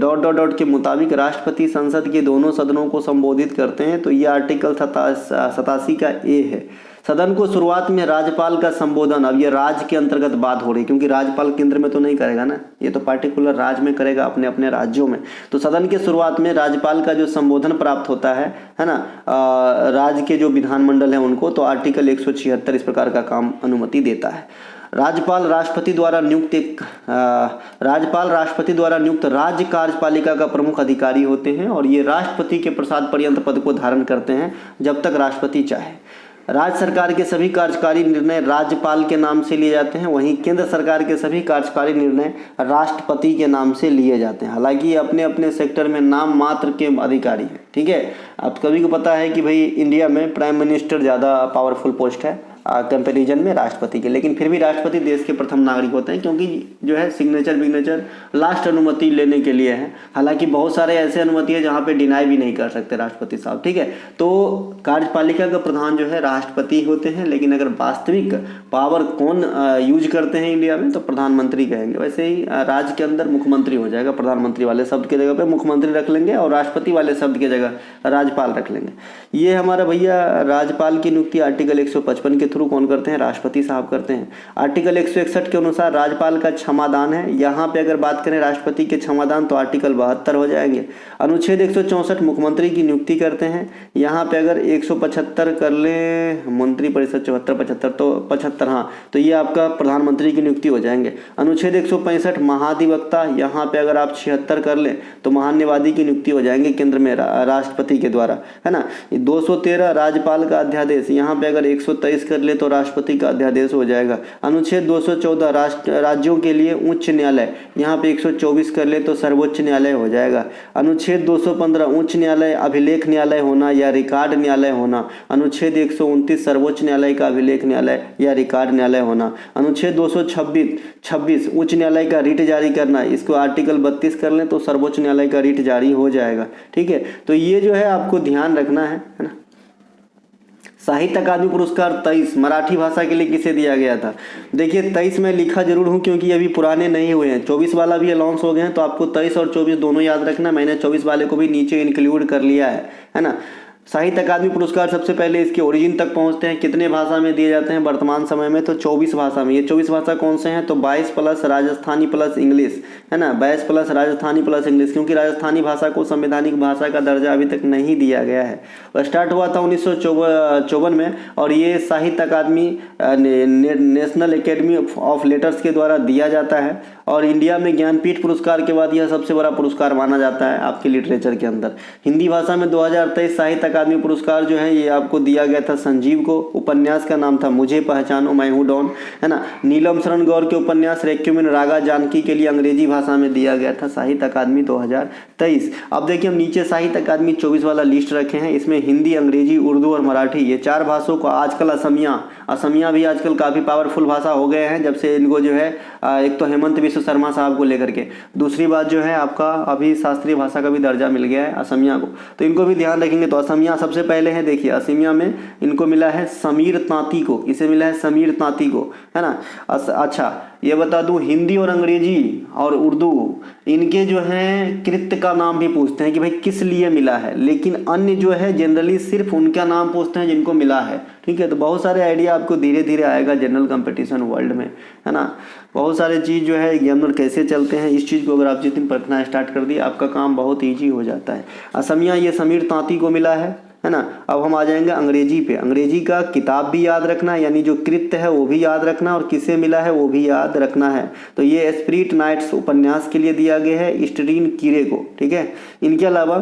के मुताबिक राष्ट्रपति संसद के दोनों सदनों को संबोधित करते हैं। तो ये आर्टिकल 87 का ए है। सदन को शुरुआत में राज्यपाल का संबोधन, अब ये राज्य के अंतर्गत बात हो रही है, क्योंकि राज्यपाल केंद्र में तो नहीं करेगा ना, ये तो पार्टिकुलर राज्य में करेगा, अपने अपने राज्यों में। तो सदन के शुरुआत में राज्यपाल का जो संबोधन प्राप्त होता है ना, राज्य के जो विधानमंडल है उनको, तो आर्टिकल 176 इस प्रकार का काम अनुमति देता है। राज्यपाल राष्ट्रपति द्वारा नियुक्त राज्य कार्यपालिका का प्रमुख अधिकारी होते हैं, और ये राष्ट्रपति के प्रसाद पर्यंत पद को धारण करते हैं जब तक राष्ट्रपति चाहे। राज्य सरकार के सभी कार्यकारी निर्णय राज्यपाल के नाम से लिए जाते हैं, वहीं केंद्र सरकार के सभी कार्यकारी निर्णय राष्ट्रपति के नाम से लिए जाते हैं। हालांकि ये अपने अपने सेक्टर में नाम मात्र के अधिकारी हैं, ठीक है। आप सभी को पता है कि भाई इंडिया में प्राइम मिनिस्टर ज़्यादा पावरफुल पोस्ट है कंपैरिजन में राष्ट्रपति के, लेकिन फिर भी राष्ट्रपति देश के प्रथम नागरिक होते हैं, क्योंकि जो है सिग्नेचर लास्ट अनुमति लेने के लिए है। हालांकि बहुत सारे ऐसे अनुमति है जहाँ पे डिनाई भी नहीं कर सकते राष्ट्रपति साहब, ठीक है। तो कार्यपालिका का प्रधान जो है राष्ट्रपति होते हैं, लेकिन अगर वास्तविक पावर कौन यूज करते हैं इंडिया में, तो प्रधानमंत्री कहेंगे। वैसे ही राज्य के अंदर मुख्यमंत्री हो जाएगा, प्रधानमंत्री वाले शब्द के जगह पे मुख्यमंत्री रख लेंगे, और राष्ट्रपति वाले शब्द के जगह राज्यपाल रख लेंगे। ये हमारा भैया राज्यपाल की नियुक्ति आर्टिकल 155 के थ्रू कौन करते हैं? राष्ट्रपति साहब करते हैं। आर्टिकल 161 के अनुसार राज्यपाल का क्षमादान है। यहाँ पे अगर बात करें राष्ट्रपति के क्षमादान, तो आर्टिकल 72 हो जाएंगे। अनुच्छेद 164 मुख्यमंत्री की नियुक्ति करते हैं। यहाँ पे अगर 175 कर ले, मंत्री परिषद 74-75 तो 75, हाँ, तो ये आपका प्रधानमंत्री की नियुक्ति हो जाएंगे। अनुच्छेद 165 महाधिवक्ता, यहाँ पे अगर आप 76 कर लें तो महान्यायवादी की नियुक्ति हो जाएंगे केंद्र में राष्ट्रपति के द्वारा, है ना। 213 राज्यपाल का अध्यादेश, यहाँ पे अगर 123 कर ले तो राष्ट्रपति का अध्यादेश हो जाएगा। अनुच्छेद 214 राज्यों के लिए उच्च न्यायालय, यहाँ पे 124 कर ले तो सर्वोच्च न्यायालय हो जाएगा। अनुच्छेद 215 उच्च न्यायालय अभिलेख न्यायालय होना या रिकॉर्ड न्यायालय होना। अनुच्छेद 129 सर्वोच्च न्यायालय का अभिलेख न्यायालय या रिकॉर्ड न्यायालय होना। अनुच्छेद 226 उच्च न्यायालय का रिट जारी करना, इसको आर्टिकल 32 कर लें तो सर्वोच्च न्यायालय का रिट जारी हो जाएगा, ठीक है। तो ये जो है आपको ध्यान रखना है ना। साहित्य अकादमी पुरस्कार 23 मराठी भाषा के लिए किसे दिया गया था? देखिए 23 में लिखा जरूर हूँ, क्योंकि अभी पुराने नहीं हुए हैं। 24 वाला भी अनाउंस हो गए हैं, तो आपको 23 और 24 दोनों याद रखना। मैंने 24 वाले को भी नीचे इंक्लूड कर लिया है ना। साहित्य अकादमी पुरस्कार सबसे पहले इसके ओरिजिन तक पहुंचते हैं। कितने भाषा में दिए जाते हैं वर्तमान समय में? तो 24 भाषा में। ये 24 भाषा कौन से हैं? तो 22 प्लस राजस्थानी प्लस इंग्लिश, है ना। 22 प्लस राजस्थानी प्लस इंग्लिश, क्योंकि राजस्थानी भाषा को संवैधानिक भाषा का दर्जा अभी तक नहीं दिया गया है। और स्टार्ट हुआ था 1954 में, और ये साहित्य अकादमी नेशनल एकेडमी ऑफ लेटर्स के द्वारा दिया जाता है। और इंडिया में ज्ञानपीठ पुरस्कार के बाद यह सबसे बड़ा पुरस्कार माना जाता है आपके लिटरेचर के अंदर। हिंदी भाषा में 2023 साहित्य अकादमी पुरस्कार जो है ये आपको दिया गया था संजीव को। उपन्यास का नाम था मुझे पहचानो मैं हूँ डॉन, है ना। नीलम शरण गौर के उपन्यास रेक्यूमेन रागा जानकी के लिए अंग्रेजी भाषा में दिया गया था साहित्य अकादमी 2023। अब देखिए हम नीचे साहित्य अकादमी 24 वाला लिस्ट रखे हैं। इसमें हिंदी, अंग्रेजी, उर्दू और मराठी, ये 4 भाषाओं को, आजकल असमिया भी आजकल काफ़ी पावरफुल भाषा हो गए हैं जब से इनको जो है एक तो हेमंत बिश्व विश्व शर्मा साहब को लेकर के। दूसरी बात जो है आपका अभी शास्त्रीय भाषा का भी दर्जा मिल गया है असमिया को, तो इनको भी ध्यान रखेंगे। तो असमिया सबसे पहले है, देखिए असमिया में इनको मिला है समीर तांती को, इसे मिला है समीर तांती को, है ना। अच्छा ये बता दूं, हिंदी और अंग्रेजी और उर्दू इनके जो है कृत्य का नाम भी पूछते हैं कि भाई किस लिए मिला है, लेकिन अन्य जो है जनरली सिर्फ उनका नाम पूछते हैं जिनको मिला है, ठीक है। तो बहुत सारे आइडिया आपको धीरे धीरे आएगा जनरल कंपटीशन वर्ल्ड में, है ना। बहुत सारे चीज़ जो है एग्जामिनर कैसे चलते हैं, इस चीज़ को अगर आप जिस दिन पढ़ना स्टार्ट कर दिए आपका काम बहुत ईजी हो जाता है। असमिया ये समीर तांती को मिला है ना। अब हम आ जाएंगे अंग्रेजी पे। अंग्रेजी का किताब भी याद रखना, यानी जो कृत्य है वो भी याद रखना और किसे मिला है वो भी याद रखना है। तो ये एस्प्रिट नाइट्स उपन्यास के लिए दिया गया है स्टीफन कीरे को, ठीक है। इनके अलावा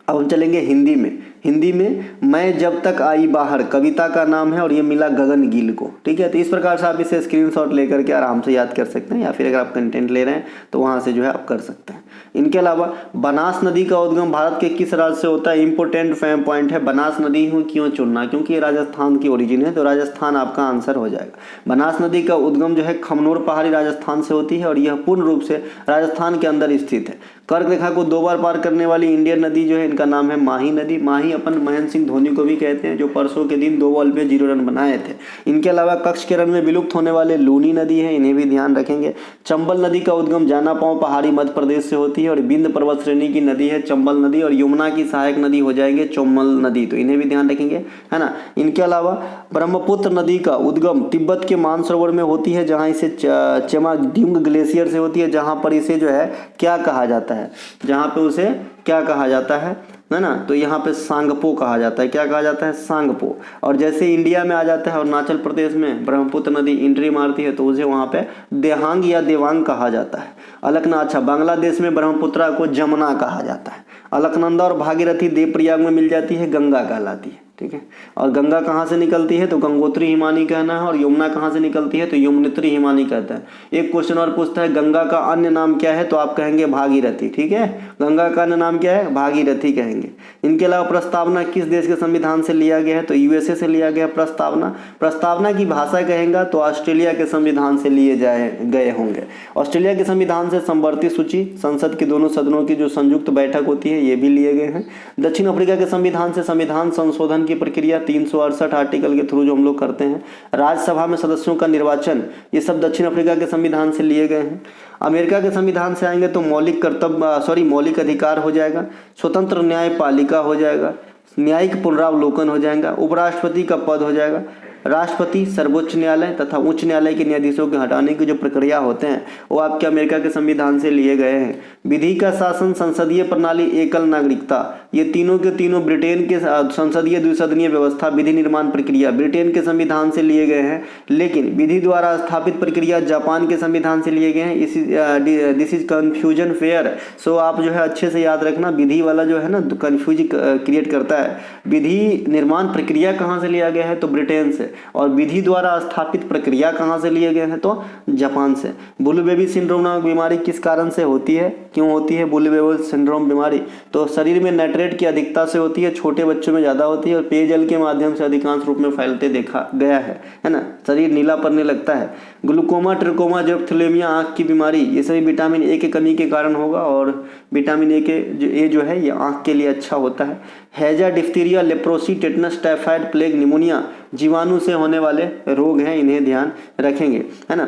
अब हम चलेंगे हिंदी में। हिंदी में मैं जब तक आई बाहर कविता का नाम है और ये मिला गगन गिल को, ठीक है। तो इस प्रकार से आप इसे स्क्रीनशॉट लेकर के आराम से याद कर सकते हैं, या फिर अगर आप कंटेंट ले रहे हैं तो वहाँ से जो है आप कर सकते हैं। इनके अलावा बनास नदी का उद्गम भारत के किस राज्य से होता है, इंपोर्टेंट पॉइंट है। बनास नदी क्यों चुनना, क्योंकि ये राजस्थान की ओरिजिन है, तो राजस्थान आपका आंसर हो जाएगा। बनास नदी का उद्गम जो है खमनोर पहाड़ी राजस्थान से होती है और यह पूर्ण रूप से राजस्थान के अंदर स्थित है। कर्क रेखा को 2 बार पार करने वाली इंडियन नदी जो है इनका नाम है माही नदी। माही अपन महेंद्र सिंह धोनी को भी कहते हैं, जो परसों के दिन 2 बॉल पे 0 रन बनाए थे। इनके अलावा कक्ष के रन में विलुप्त होने वाले लूनी नदी है, इन्हें भी ध्यान रखेंगे। चंबल नदी का उद्गम जानापांव पहाड़ी मध्य प्रदेश से होती है और बिंद पर्वत श्रेणी की नदी है चंबल नदी, और यमुना की सहायक नदी हो जाएंगे चोमल नदी, तो इन्हें भी ध्यान रखेंगे, है ना। इनके अलावा ब्रह्मपुत्र नदी का उद्गम तिब्बत के मानसरोवर में होती है, जहाँ इसे चेमाड्यूंग ग्लेशियर से होती है, जहाँ पर इसे जो है क्या कहा जाता है, जहाँ पे उसे क्या कहा जाता है ना। तो यहाँ पे सांगपो कहा जाता है, क्या कहा जाता है, सांगपो। और जैसे इंडिया में आ जाता है अरुणाचल प्रदेश में ब्रह्मपुत्र नदी एंट्री मारती है तो उसे वहाँ पे देहांग या देवांग कहा जाता है। अलकनंदा, अच्छा बांग्लादेश में ब्रह्मपुत्रा को जमुना कहा जाता है। अलकनंदा और भागीरथी देवप्रयाग में मिल जाती है, गंगा कहलाती है, ठीक है। और गंगा कहाँ से निकलती है, तो गंगोत्री हिमानी कहना है, और यमुना कहाँ से निकलती है, तो यमुनोत्री हिमानी कहता है। एक क्वेश्चन और पूछता है गंगा का अन्य नाम क्या है, तो आप कहेंगे भागीरथी, ठीक है। गंगा का अन्य नाम क्या है, भागीरथी कहेंगे। इनके अलावा प्रस्तावना किस देश के संविधान से लिया गया है, तो यूएसए से लिया गया प्रस्तावना। प्रस्तावना की भाषा कहेंगे तो ऑस्ट्रेलिया के संविधान से लिए गए होंगे। ऑस्ट्रेलिया के संविधान से संवर्ती सूची, संसद के दोनों सदनों की जो संयुक्त बैठक होती है, ये भी लिए गए हैं। दक्षिण अफ्रीका के संविधान से संविधान संशोधन की प्रक्रिया 368 आर्टिकल के थ्रू जो हम लोग करते हैं। राज्यसभा में सदस्यों का निर्वाचन, ये सब दक्षिण अफ्रीका के संविधान से लिए गए हैं। अमेरिका के संविधान से आएंगे तो मौलिक अधिकार हो जाएगा, स्वतंत्र न्यायपालिका हो जाएगा, न्यायिक पुनरावलोकन हो जाएगा, उपराष्ट्रपति का पद हो जाएगा, राष्ट्रपति, सर्वोच्च न्यायालय तथा उच्च न्यायालय के न्यायाधीशों के हटाने की जो प्रक्रिया होते हैं वो आपके अमेरिका के संविधान से लिए गए हैं। विधि का शासन, संसदीय प्रणाली, एकल नागरिकता, ये तीनों के तीनों ब्रिटेन के संसदीय द्विसदनीय व्यवस्था, विधि निर्माण प्रक्रिया ब्रिटेन के संविधान से लिए गए हैं, लेकिन विधि द्वारा स्थापित प्रक्रिया जापान के संविधान से लिए गए हैं। दिस इज कंफ्यूजन फेयर, सो आप जो है अच्छे से याद रखना, विधि वाला जो है ना कंफ्यूज क्रिएट करता है। विधि निर्माण प्रक्रिया कहाँ से लिया गया है, तो ब्रिटेन से, और विधि द्वारा स्थापित प्रक्रिया कहाँ से लिए गए हैं, तो जापान से। बुल बेबी सिंड्रोम नामक बीमारी किस कारण से होती है, क्यों होती है बुल बेबी सिंड्रोम बीमारी, तो शरीर में नाइट्रेट की अधिकता से होती है, छोटे बच्चों में ज़्यादा होती है और पेयजल के माध्यम से अधिकांश रूप में फैलते देखा गया है ना। शरीर नीला पड़ने लगता है। ग्लूकोमा, ट्रिकोमा, जेरोथेलेमिया, आँख की बीमारी, ये सभी विटामिन ए के कमी के कारण होगा, और विटामिन ए जो है ये आँख के लिए अच्छा होता है। हैजा, diphtheria, leprosy, tetanus, typhoid, plague, pneumonia जीवाणु से होने वाले रोग हैं, इन्हें ध्यान रखेंगे, है ना।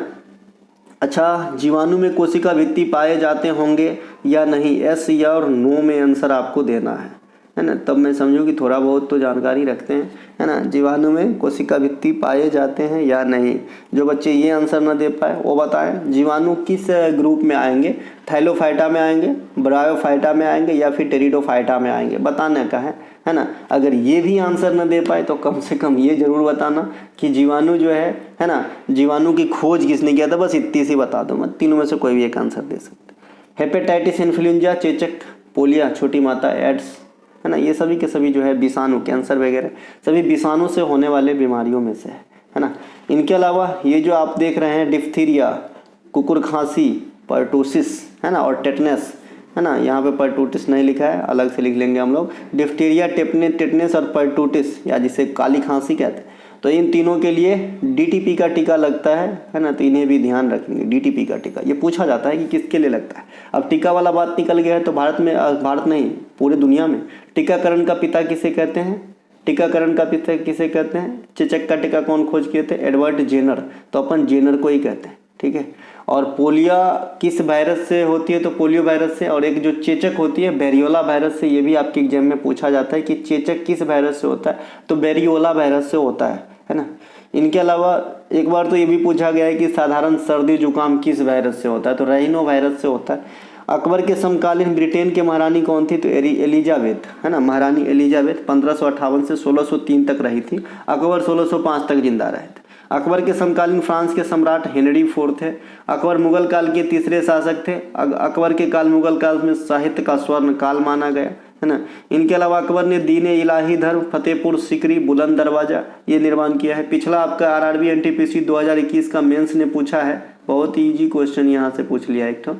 अच्छा, जीवाणु में कोशिका भित्ति पाए जाते होंगे या नहीं, एस या और नो में आंसर आपको देना है ना। तब मैं समझूँ कि थोड़ा बहुत तो जानकारी रखते हैं, है ना। जीवाणु में कोशिका भित्ति पाए जाते हैं या नहीं, जो बच्चे ये आंसर ना दे पाए वो बताएं। जीवाणु किस ग्रुप में आएंगे, थैलोफाइटा में आएंगे, ब्रायोफाइटा में आएंगे या फिर टेरिडोफाइटा में आएंगे, बताने का है ना। अगर ये भी आंसर न दे पाए तो कम से कम ये जरूर बताना कि जीवाणु जो है ना, जीवाणु की खोज किसने किया था, बस इतनी सी बता दो, मत तीनों में से कोई भी एक आंसर दे सकते। हेपेटाइटिस, इन्फ्लुएंजा, चेचक, पोलिया, छोटी माता, एड्स, है ना, ये सभी के सभी जो है विषाणु, कैंसर वगैरह सभी विषाणु से होने वाले बीमारियों में से है ना। इनके अलावा ये जो आप देख रहे हैं डिफ्थीरिया, कुकुर खांसी, पर्टूसिस, है ना, और टेटनस, है ना। यहाँ पे पर्टूटिस नहीं लिखा है, अलग से लिख लेंगे हम लोग। डिफ्थीरिया, टेटनेस और पर्टूटिस, या जिसे काली खांसी कहते हैं, तो इन तीनों के लिए DTP का टीका लगता है ना, तो इन्हें भी ध्यान रखेंगे। DTP का टीका ये पूछा जाता है कि किसके लिए लगता है। अब टीका वाला बात निकल गया है, तो भारत नहीं पूरे दुनिया में टीकाकरण का पिता किसे कहते हैं? टीकाकरण का पिता किसे कहते हैं? चेचक का टीका कौन खोज किए थे? Edward Jenner. तो अपन जेनर को ही कहते हैं, ठीक है। और पोलियो किस वायरस से होती है? तो पोलियो वायरस से। और एक जो चेचक होती है बेरियोला वायरस से। ये भी आपके एग्जाम में पूछा जाता है कि चेचक किस वायरस से होता है? तो बेरियोला वायरस से होता है ना। इनके अलावा एक बार तो ये भी पूछा गया है कि साधारण सर्दी जुकाम किस वायरस से होता है? तो राइनो वायरस से होता है। अकबर के समकालीन ब्रिटेन के महारानी कौन थी? तो एलिजाबेथ, है ना, महारानी एलिजाबेथ 1558 से 1603 तक रही थी। अकबर 1605 तक जिंदा रहे थे। अकबर के समकालीन फ्रांस के सम्राट हेनरी IV थे। अकबर मुगल काल के तीसरे शासक थे। अकबर के काल मुगल काल में साहित्य का स्वर्ण काल माना गया, है ना। इनके अलावा अकबर ने दीन इलाही धर्म, फतेहपुर सीकरी, बुलंद दरवाजा ये निर्माण किया है। पिछला आपका RRB NTPC 2021 का मेंस ने पूछा है, बहुत इजी क्वेश्चन यहाँ से पूछ लिया एक तो,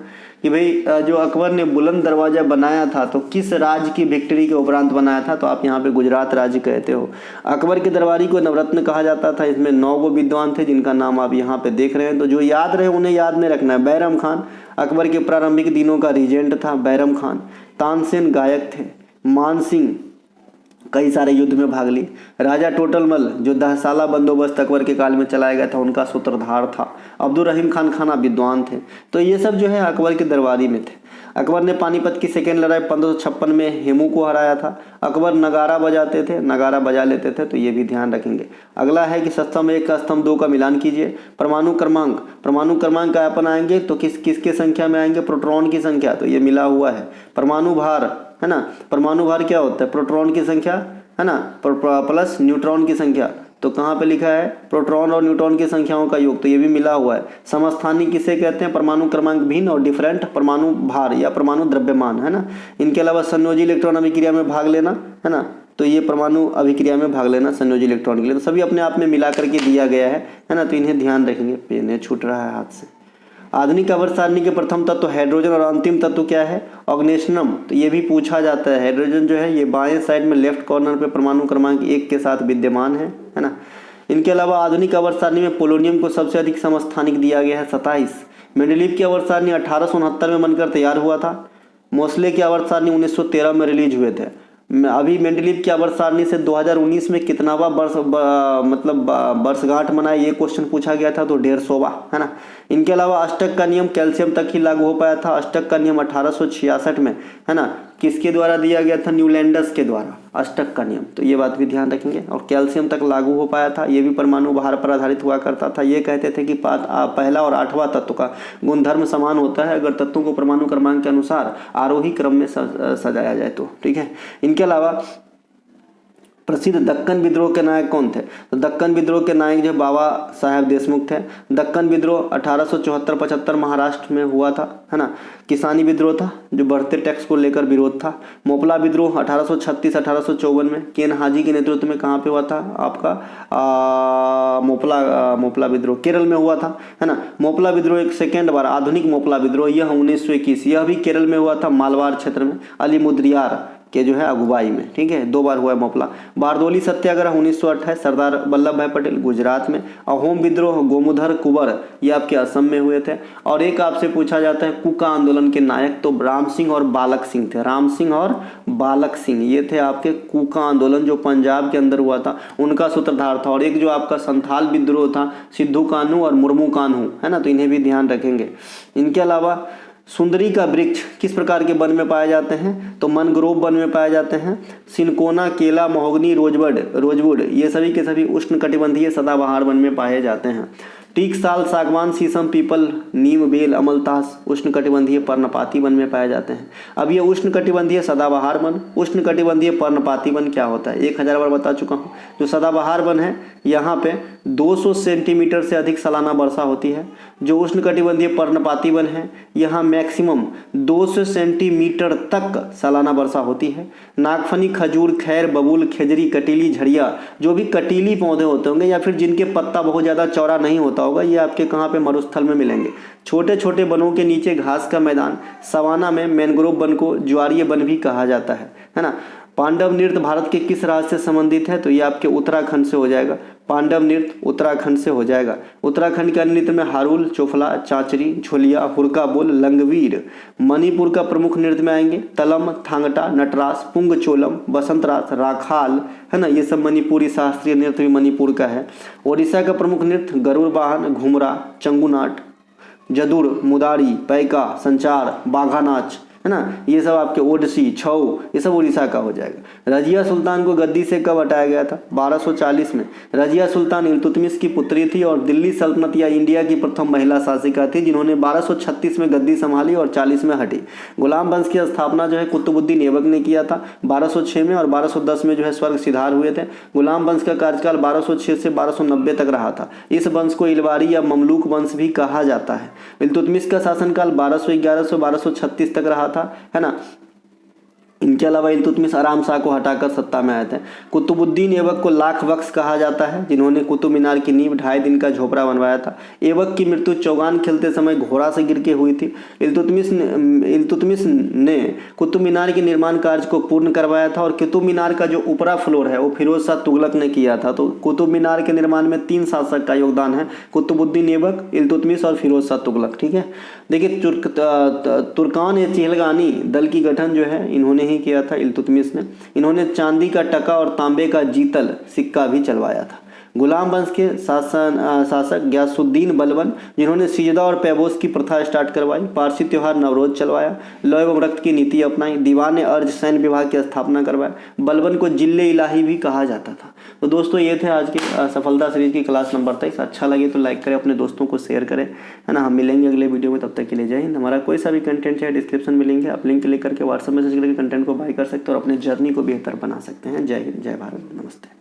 कि भाई जो अकबर ने बुलंद दरवाजा बनाया था तो किस राज्य की विक्ट्री के उपरांत बनाया था? तो आप यहाँ पे गुजरात राज्य कहते हो। अकबर के दरबारी को नवरत्न कहा जाता था। इसमें 9 गो विद्वान थे जिनका नाम आप यहाँ पे देख रहे हैं। तो जो याद रहे उन्हें याद नहीं रखना है। बैरम खान अकबर के प्रारंभिक दिनों का रीजेंट था, बैरम खान। तानसेन गायक थे। मान सिंह कई सारे युद्ध में भाग ली। राजा टोटलमल जो 10 साला बंदोबस्त अकबर के काल में चलाया गया था उनका सूत्रधार था। अब्दुल रहीम खान खाना विद्वान थे। तो ये सब जो है अकबर के दरबारी में थे। अकबर ने पानीपत की सेकेंड लड़ाई 1556 में हेमू को हराया था। अकबर नगारा बजाते थे, नगारा बजा लेते थे, तो ये भी ध्यान रखेंगे। अगला है कि स्तंभ 1 का स्तंभ 2 का मिलान कीजिए। परमाणु क्रमांक का अपन आएंगे तो किसके संख्या में आएंगे? प्रोटॉन की संख्या, तो ये मिला हुआ है। परमाणु भार, है ना, परमाणु भार क्या होता है? प्रोटॉन की संख्या, है ना, प्लस न्यूट्रॉन की संख्या। तो कहाँ पे लिखा है? प्रोटॉन और न्यूट्रॉन की संख्याओं का योग, तो ये भी मिला हुआ है। समस्थानी किसे कहते हैं? परमाणु क्रमांक भिन्न और डिफरेंट परमाणु भार या परमाणु द्रव्यमान, है ना। इनके अलावा संयोजी इलेक्ट्रॉन अभिक्रिया में भाग लेना, है ना, तो ये परमाणु अभिक्रिया में भाग लेना संयोजी इलेक्ट्रॉन के लिए। तो सभी अपने आप में मिला करके दिया गया है ना, तो इन्हें ध्यान रखेंगे। पेन छूट रहा है हाथ से। आधुनिक आवर्त सारणी के प्रथम तत्व हाइड्रोजन और अंतिम तत्व क्या है? ऑर्गेनियम। तो ये भी पूछा जाता है। हाइड्रोजन जो है ये बाएं साइड में लेफ्ट कॉर्नर पे परमाणु क्रमांक 1 के साथ विद्यमान है ना। इनके अलावा आधुनिक आवर्त सारणी में पोलोनियम को सबसे अधिक समस्थानिक दिया गया है 27। मेंडलीव की आवर्त सारणी 1869 में बनकर तैयार हुआ था। मोसले की आवर्त सारणी 1913 में रिलीज हुए थे। अभी मेंडलीव की आवर्त सारणी से 2019 में कितनावा वर्षगांठ मनाया, ये क्वेश्चन पूछा गया था, तो 150वां, है ना। इनके अलावा अष्टक का नियम कैल्शियम तक ही लागू हो पाया था। अष्टक का नियम 1866 में, है ना, किसके द्वारा दिया गया था? न्यूलैंडस के द्वारा, अष्टक का नियम। तो ये बात भी ध्यान रखेंगे। और कैल्शियम तक लागू हो पाया था। ये भी परमाणु भार पर आधारित हुआ करता था। ये कहते थे कि पहला और 8वां तत्व का गुणधर्म समान होता है अगर तत्वों को परमाणु क्रमांक के अनुसार आरोही क्रम में सजाया जाए तो, ठीक है। इनके अलावा प्रसिद्ध दक्कन विद्रोह के नायक कौन थे? तो दक्कन विद्रोह के नायक जो बाबा साहेब देशमुख थे। दक्कन विद्रोह 1874-75 महाराष्ट्र में हुआ था, है ना। किसानी विद्रोह था जो बढ़ते टैक्स को लेकर विरोध था। मोपला विद्रोह 1836-1854 में केन हाजी के नेतृत्व में कहाँ पे हुआ था? आपका मोपला विद्रोह केरल में हुआ था, है ना। मोपला विद्रोह एक सेकेंड बार आधुनिक मोपला विद्रोह यह 1921 यह भी केरल में हुआ था, मालवार क्षेत्र में अली मुदरियार के जो है अगुवाई में, ठीक है। 2 बार हुआ है मोपला। बारदोली सत्याग्रह 1928 सरदार वल्लभ भाई पटेल गुजरात में। अहोम विद्रोह गोमुधर कुंवर ये आपके असम में हुए थे। और एक आपसे पूछा जाता है कुका आंदोलन के नायक, तो राम सिंह और बालक सिंह थे। राम सिंह और बालक सिंह ये थे आपके कुका आंदोलन जो पंजाब के अंदर हुआ था, उनका सूत्रधार था। और एक जो आपका संथाल विद्रोह था सिद्धू कान्हू और मुर्मू कान्हू, है ना, तो इन्हें भी ध्यान रखेंगे। इनके अलावा सुंदरी का वृक्ष किस प्रकार के वन में पाए जाते हैं? तो मनग्रोव वन में पाए जाते हैं। सिनकोना, केला, महोगनी, रोजवुड ये सभी के सभी उष्णकटिबंधीय सदाबहार वन में पाए जाते हैं। टीक, साल, सागवान, शीशम, पीपल, नीम, बेल, अमलतास उष्णकटिबंधीय पर्णपाती वन में पाए जाते हैं। अब ये उष्णकटिबंधीय सदाबहार वन, उष्णकटिबंधीय पर्णपाती वन क्या होता है? 1000 बार बता चुका हूँ। जो सदाबहार वन है यहाँ पे 200 सेंटीमीटर से अधिक सालाना वर्षा होती है। जो उष्णकटिबंधीय पर्णपाती वन है यहाँ मैक्सिमम 200 सेंटीमीटर तक सालाना वर्षा होती है। नागफनी, खजूर, खैर, बबूल, खेजरी, कटीली, झड़िया जो भी कटीली पौधे होते होंगे या फिर जिनके पत्ता बहुत ज़्यादा चौड़ा नहीं होता होगा, ये आपके कहाँ पे? मरुस्थल में मिलेंगे। छोटे छोटे वनों के नीचे घास का मैदान, सवाना में मैंग्रोव वन को ज्वारीय वन भी कहा जाता है ना। पांडव नृत्य भारत के किस राज्य से संबंधित है? तो ये आपके उत्तराखंड से हो जाएगा। पांडव नृत्य उत्तराखंड से हो जाएगा। उत्तराखंड के अन्य नृत्य में हारुल, चोफला, चांचरी, झोलिया, हुरका बोल, लंगवीर। मणिपुर का प्रमुख नृत्य में आएंगे तलम, थांगटा, नटरास, पुंगचोलम, बसंतरास, राखाल, है ना, ये सब मणिपुरी शास्त्रीय नृत्य भी मणिपुर का है। ओडिशा का प्रमुख नृत्य गरुड़ वाहन, घुमरा, चंगुनाट, जदुर, मुदारी, पैका, संचार, बाघा नाच, है ना, ये सब आपके ओडिसी, छऊ, ये सब उड़ीसा का हो जाएगा। रजिया सुल्तान को गद्दी से कब हटाया गया था? 1240 में। रजिया सुल्तान इल्तुतमिश की पुत्री थी और दिल्ली सल्तनत या इंडिया की प्रथम महिला शासिका थी, जिन्होंने 1236 में गद्दी संभाली और 40 में हटी। गुलाम वंश की स्थापना जो है कुतुबुद्दीन ऐबक ने किया था 1206 में, और 1210 में जो है स्वर्ग सिधार हुए थे। गुलाम वंश का कार्यकाल 1206 से 1290 तक रहा था। इस वंश को इलवारी या ममलूक वंश भी कहा जाता है। इल्तुतमिश का शासनकाल 1211 से 1236 तक रहा था, है ना। इनके अलावा इल्तुतमिश आराम शाह को हटाकर सत्ता में आए थे। कुतुबुद्दीन ऐबक को लाख बख्श कहा जाता है, जिन्होंने कुतुब मीनार की नींव 2.5 दिन का झोपड़ा बनवाया था। ऐबक की मृत्यु चौगान खेलते समय घोड़ा से गिर के हुई थी। इल्तुतमिश ने कुतुब मीनार के निर्माण कार्य को पूर्ण करवाया था, और कुतुब मीनार का जो ऊपरा फ्लोर है वो फिरोज शाह तुगलक ने किया था। तो कुतुब मीनार के निर्माण में 3 शासक का योगदान है, कुतुबुद्दीन ऐबक, इल्तुतमिश और फिरोज शाह तुगलक। ठीक है, देखिए तुर्कान या चिहलगानी दल की गठन जो है इन्होंने ही किया था, इल्तुतमिश ने। इन्होंने चांदी का टका और तांबे का जीतल सिक्का भी चलवाया था। गुलाम वंश के शासक गयासुद्दीन बलबन, जिन्होंने सिजदा और पैबोस की प्रथा स्टार्ट करवाई, पारसी त्योहार नवरोज चलवाया, लौ एवं रक्त की नीति अपनाई, दीवान अर्ज सैन्य विभाग की स्थापना करवाया। बलबन को जिले इलाही भी कहा जाता था। तो दोस्तों ये थे आज की सफलता सीरीज की क्लास नंबर 23। अच्छा लगे तो लाइक करें, अपने दोस्तों को शेयर करें, है ना। हम मिलेंगे अगले वीडियो में, तब तक के लिए जय हिंद। हमारा कोई सा भी कंटेंट है डिस्क्रिप्शन में लिंक है, आप लिंक क्लिक करके व्हाट्सएप मैसेज करके कंटेंट को बाय कर सकते हैं और अपने जर्नी को बेहतर बना सकते हैं। जय हिंद, जय भारत, नमस्ते।